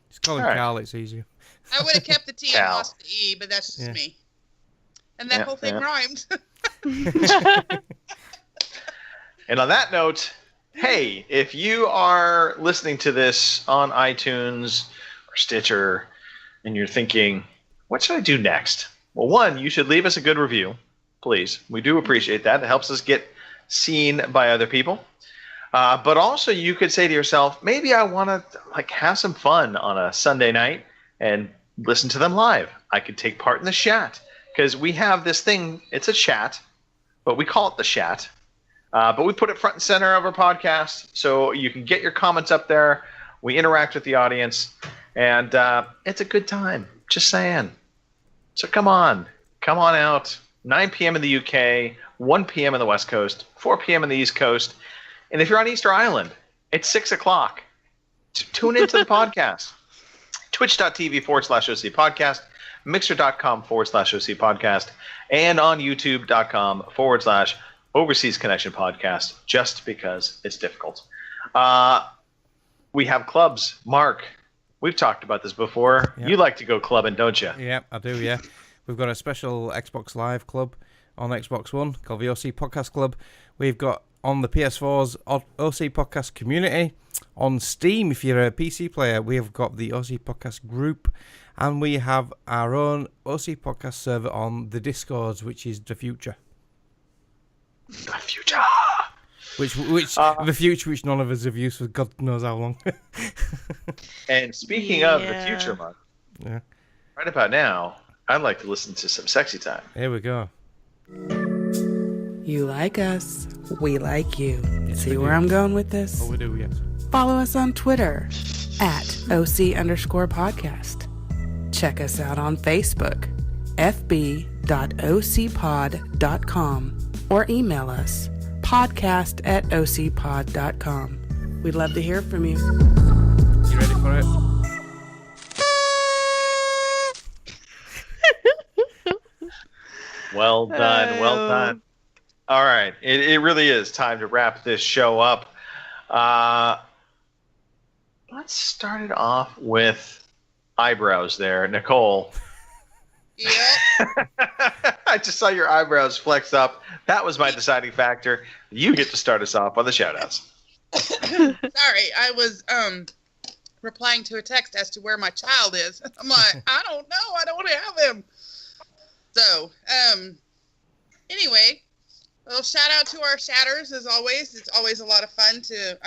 just call him Carl. It's easier. I would have kept the T and lost the E, but that's just me. And that whole thing rhymed. And on that note, hey, if you are listening to this on iTunes or Stitcher, and you're thinking, what should I do next? Well, one, you should leave us a good review, please. We do appreciate that. It helps us get seen by other people. But also, you could say to yourself, maybe I want to have some fun on a Sunday night and listen to them live. I could take part in the chat, because we have this thing. It's a chat, but we call it the chat. But we put it front and center of our podcast, so you can get your comments up there. We interact with the audience, and it's a good time. Just saying. So come on out. 9 p.m. in the UK, 1 p.m. in the West Coast, 4 p.m. in the East Coast. And if you're on Easter Island, it's 6 o'clock. Tune into the podcast. Twitch.tv/OC podcast, Mixer.com/OC podcast, and on YouTube.com/Overseas Connection podcast, just because it's difficult. We have clubs. Mark, we've talked about this before. Yep. You like to go clubbing, don't you? Yeah, I do, yeah. We've got a special Xbox Live club on Xbox One called the OC Podcast Club. We've got on the PS4's OC Podcast Community. On Steam, if you're a PC player, we've got the OC Podcast Group. And we have our own OC Podcast server on the Discords, which is the future. The future. The future which none of us have used for God knows how long. And speaking of the future, Mark, right about now, I'd like to listen to some Sexy Time. Here we go. You like us, we like you. See where I'm going with this? Oh, we do, yes. Follow us on Twitter @OC_podcast. Check us out on Facebook, fb.ocpod.com, or email us, podcast@ocpod.com. We'd love to hear from you. You ready for it? Well done, well done. All right, it really is time to wrap this show up. Let's start it off with eyebrows there. Nicole. Yeah. I just saw your eyebrows flex up. That was my deciding factor. You get to start us off on the shoutouts. Sorry, I was replying to a text as to where my child is. I'm like, I don't know. I don't have him. So, anyway, a little shout out to our chatters as always. It's always a lot of fun to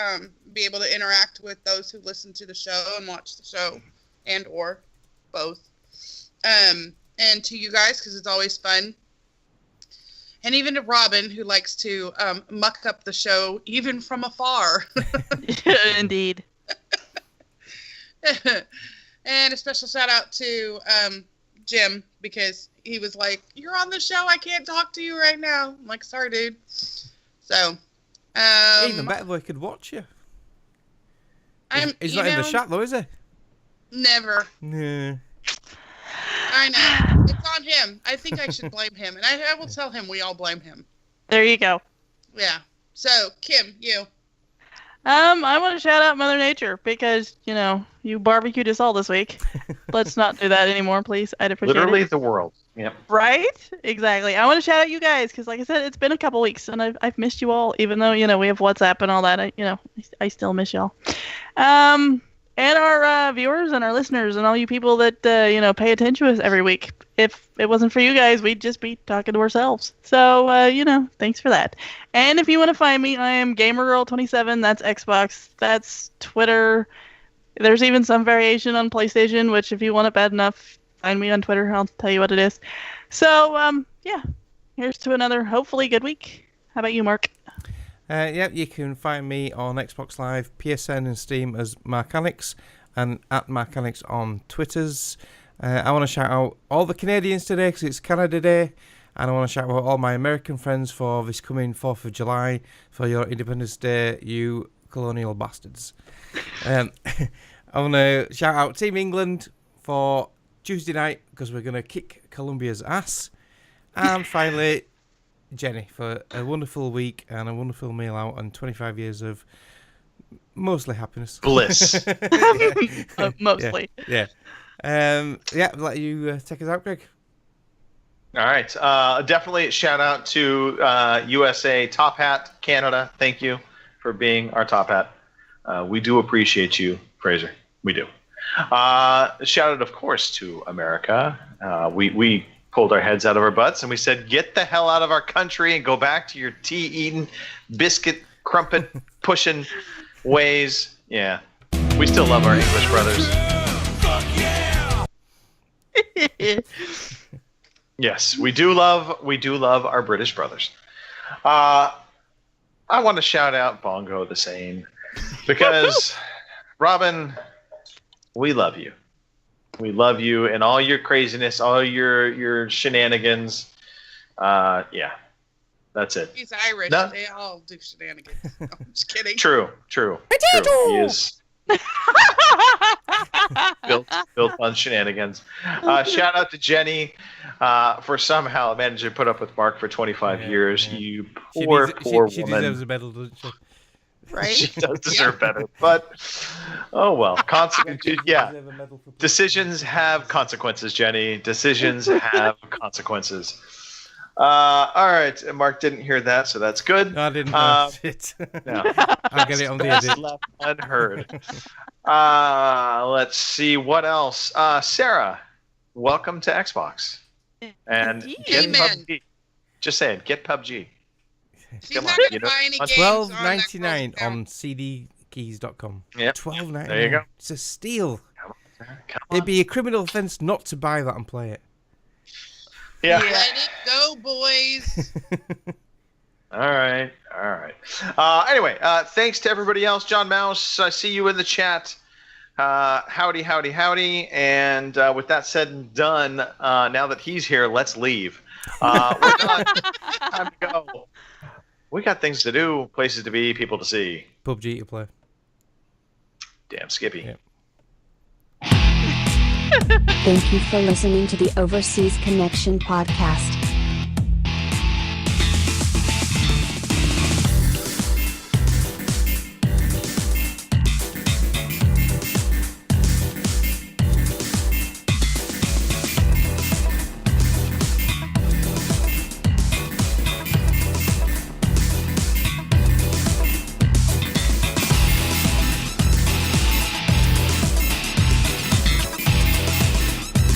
be able to interact with those who listen to the show and watch the show, and or both. And to you guys, because it's always fun. And even to Robin, who likes to muck up the show even from afar. Indeed. And a special shout out to Jim, because he was like, "You're on the show, I can't talk to you right now." I'm like, "Sorry, dude." So, even better though, he could watch you. He's you not in the chat though, is he? Never. Nah. I know. It's on him. I think I should blame him, and I will tell him we all blame him. There you go. Yeah. So, Kim, you. I want to shout out Mother Nature because, you barbecued us all this week. Let's not do that anymore, please. I'd appreciate Literally it. the world. Yep. Right? Exactly. I want to shout out you guys because, like I said, it's been a couple weeks and I've missed you all, even though, we have WhatsApp and all that. I still miss y'all. And our viewers and our listeners and all you people that, pay attention to us every week. If it wasn't for you guys, we'd just be talking to ourselves. So, thanks for that. And if you want to find me, I am GamerGirl27. That's Xbox. That's Twitter. There's even some variation on PlayStation, which if you want it bad enough, find me on Twitter. I'll tell you what it is. So, here's to another hopefully good week. How about you, Mark? You can find me on Xbox Live, PSN and Steam as Marcanix and at Marcanix on Twitters. I want to shout out all the Canadians today because it's Canada Day, and I want to shout out all my American friends for this coming 4th of July for your Independence Day, you colonial bastards. I want to shout out Team England for Tuesday night because we're going to kick Colombia's ass. And finally, Jenny for a wonderful week and a wonderful meal out and 25 years of mostly happiness. Bliss. Mostly. Yeah. Let you take us out, Greg. All right. Definitely shout out to USA Top Hat Canada. Thank you for being our top hat. We do appreciate you, Fraser. We do. Shout out, of course, to America. We pulled our heads out of our butts and we said, get the hell out of our country and go back to your tea-eating, biscuit, crumpet pushing ways. Yeah. We still love our English brothers. Yes, we do love our British brothers. I want to shout out Bongo the Sane because Robin, we love you. We love you and all your craziness, all your shenanigans. Yeah, that's it. He's Irish. No. They all do shenanigans. No, I'm just kidding. True. He is built on shenanigans. Shout out to Jenny for somehow managing to put up with Mark for 25 years. You poor woman. She deserves a medal, doesn't she? Right? She does deserve better, but oh well. Consequences, yeah. Decisions have consequences, Jenny. Decisions have consequences. All right, Mark didn't hear that, so that's good. No, I didn't know it. No. I'll get it on the edit. Left unheard. Let's see what else. Sarah, welcome to Xbox. And get Amen. PUBG. Just saying, get PUBG. She's Come not on, going to buy any games $12.99 on on CDkeys.com. Yep. $12.99. There you go. It's a steal. Come on. It'd be a criminal offense not to buy that and play it. Yeah. Let it go, boys. All right. Anyway, thanks to everybody else. John Mouse, I see you in the chat. Howdy. And with that said and done, now that he's here, let's leave. We're done. Time to go. We got things to do, places to be, people to see. PUBG to play. Damn Skippy. Yep. Thank you for listening to the Overseas Connection podcast.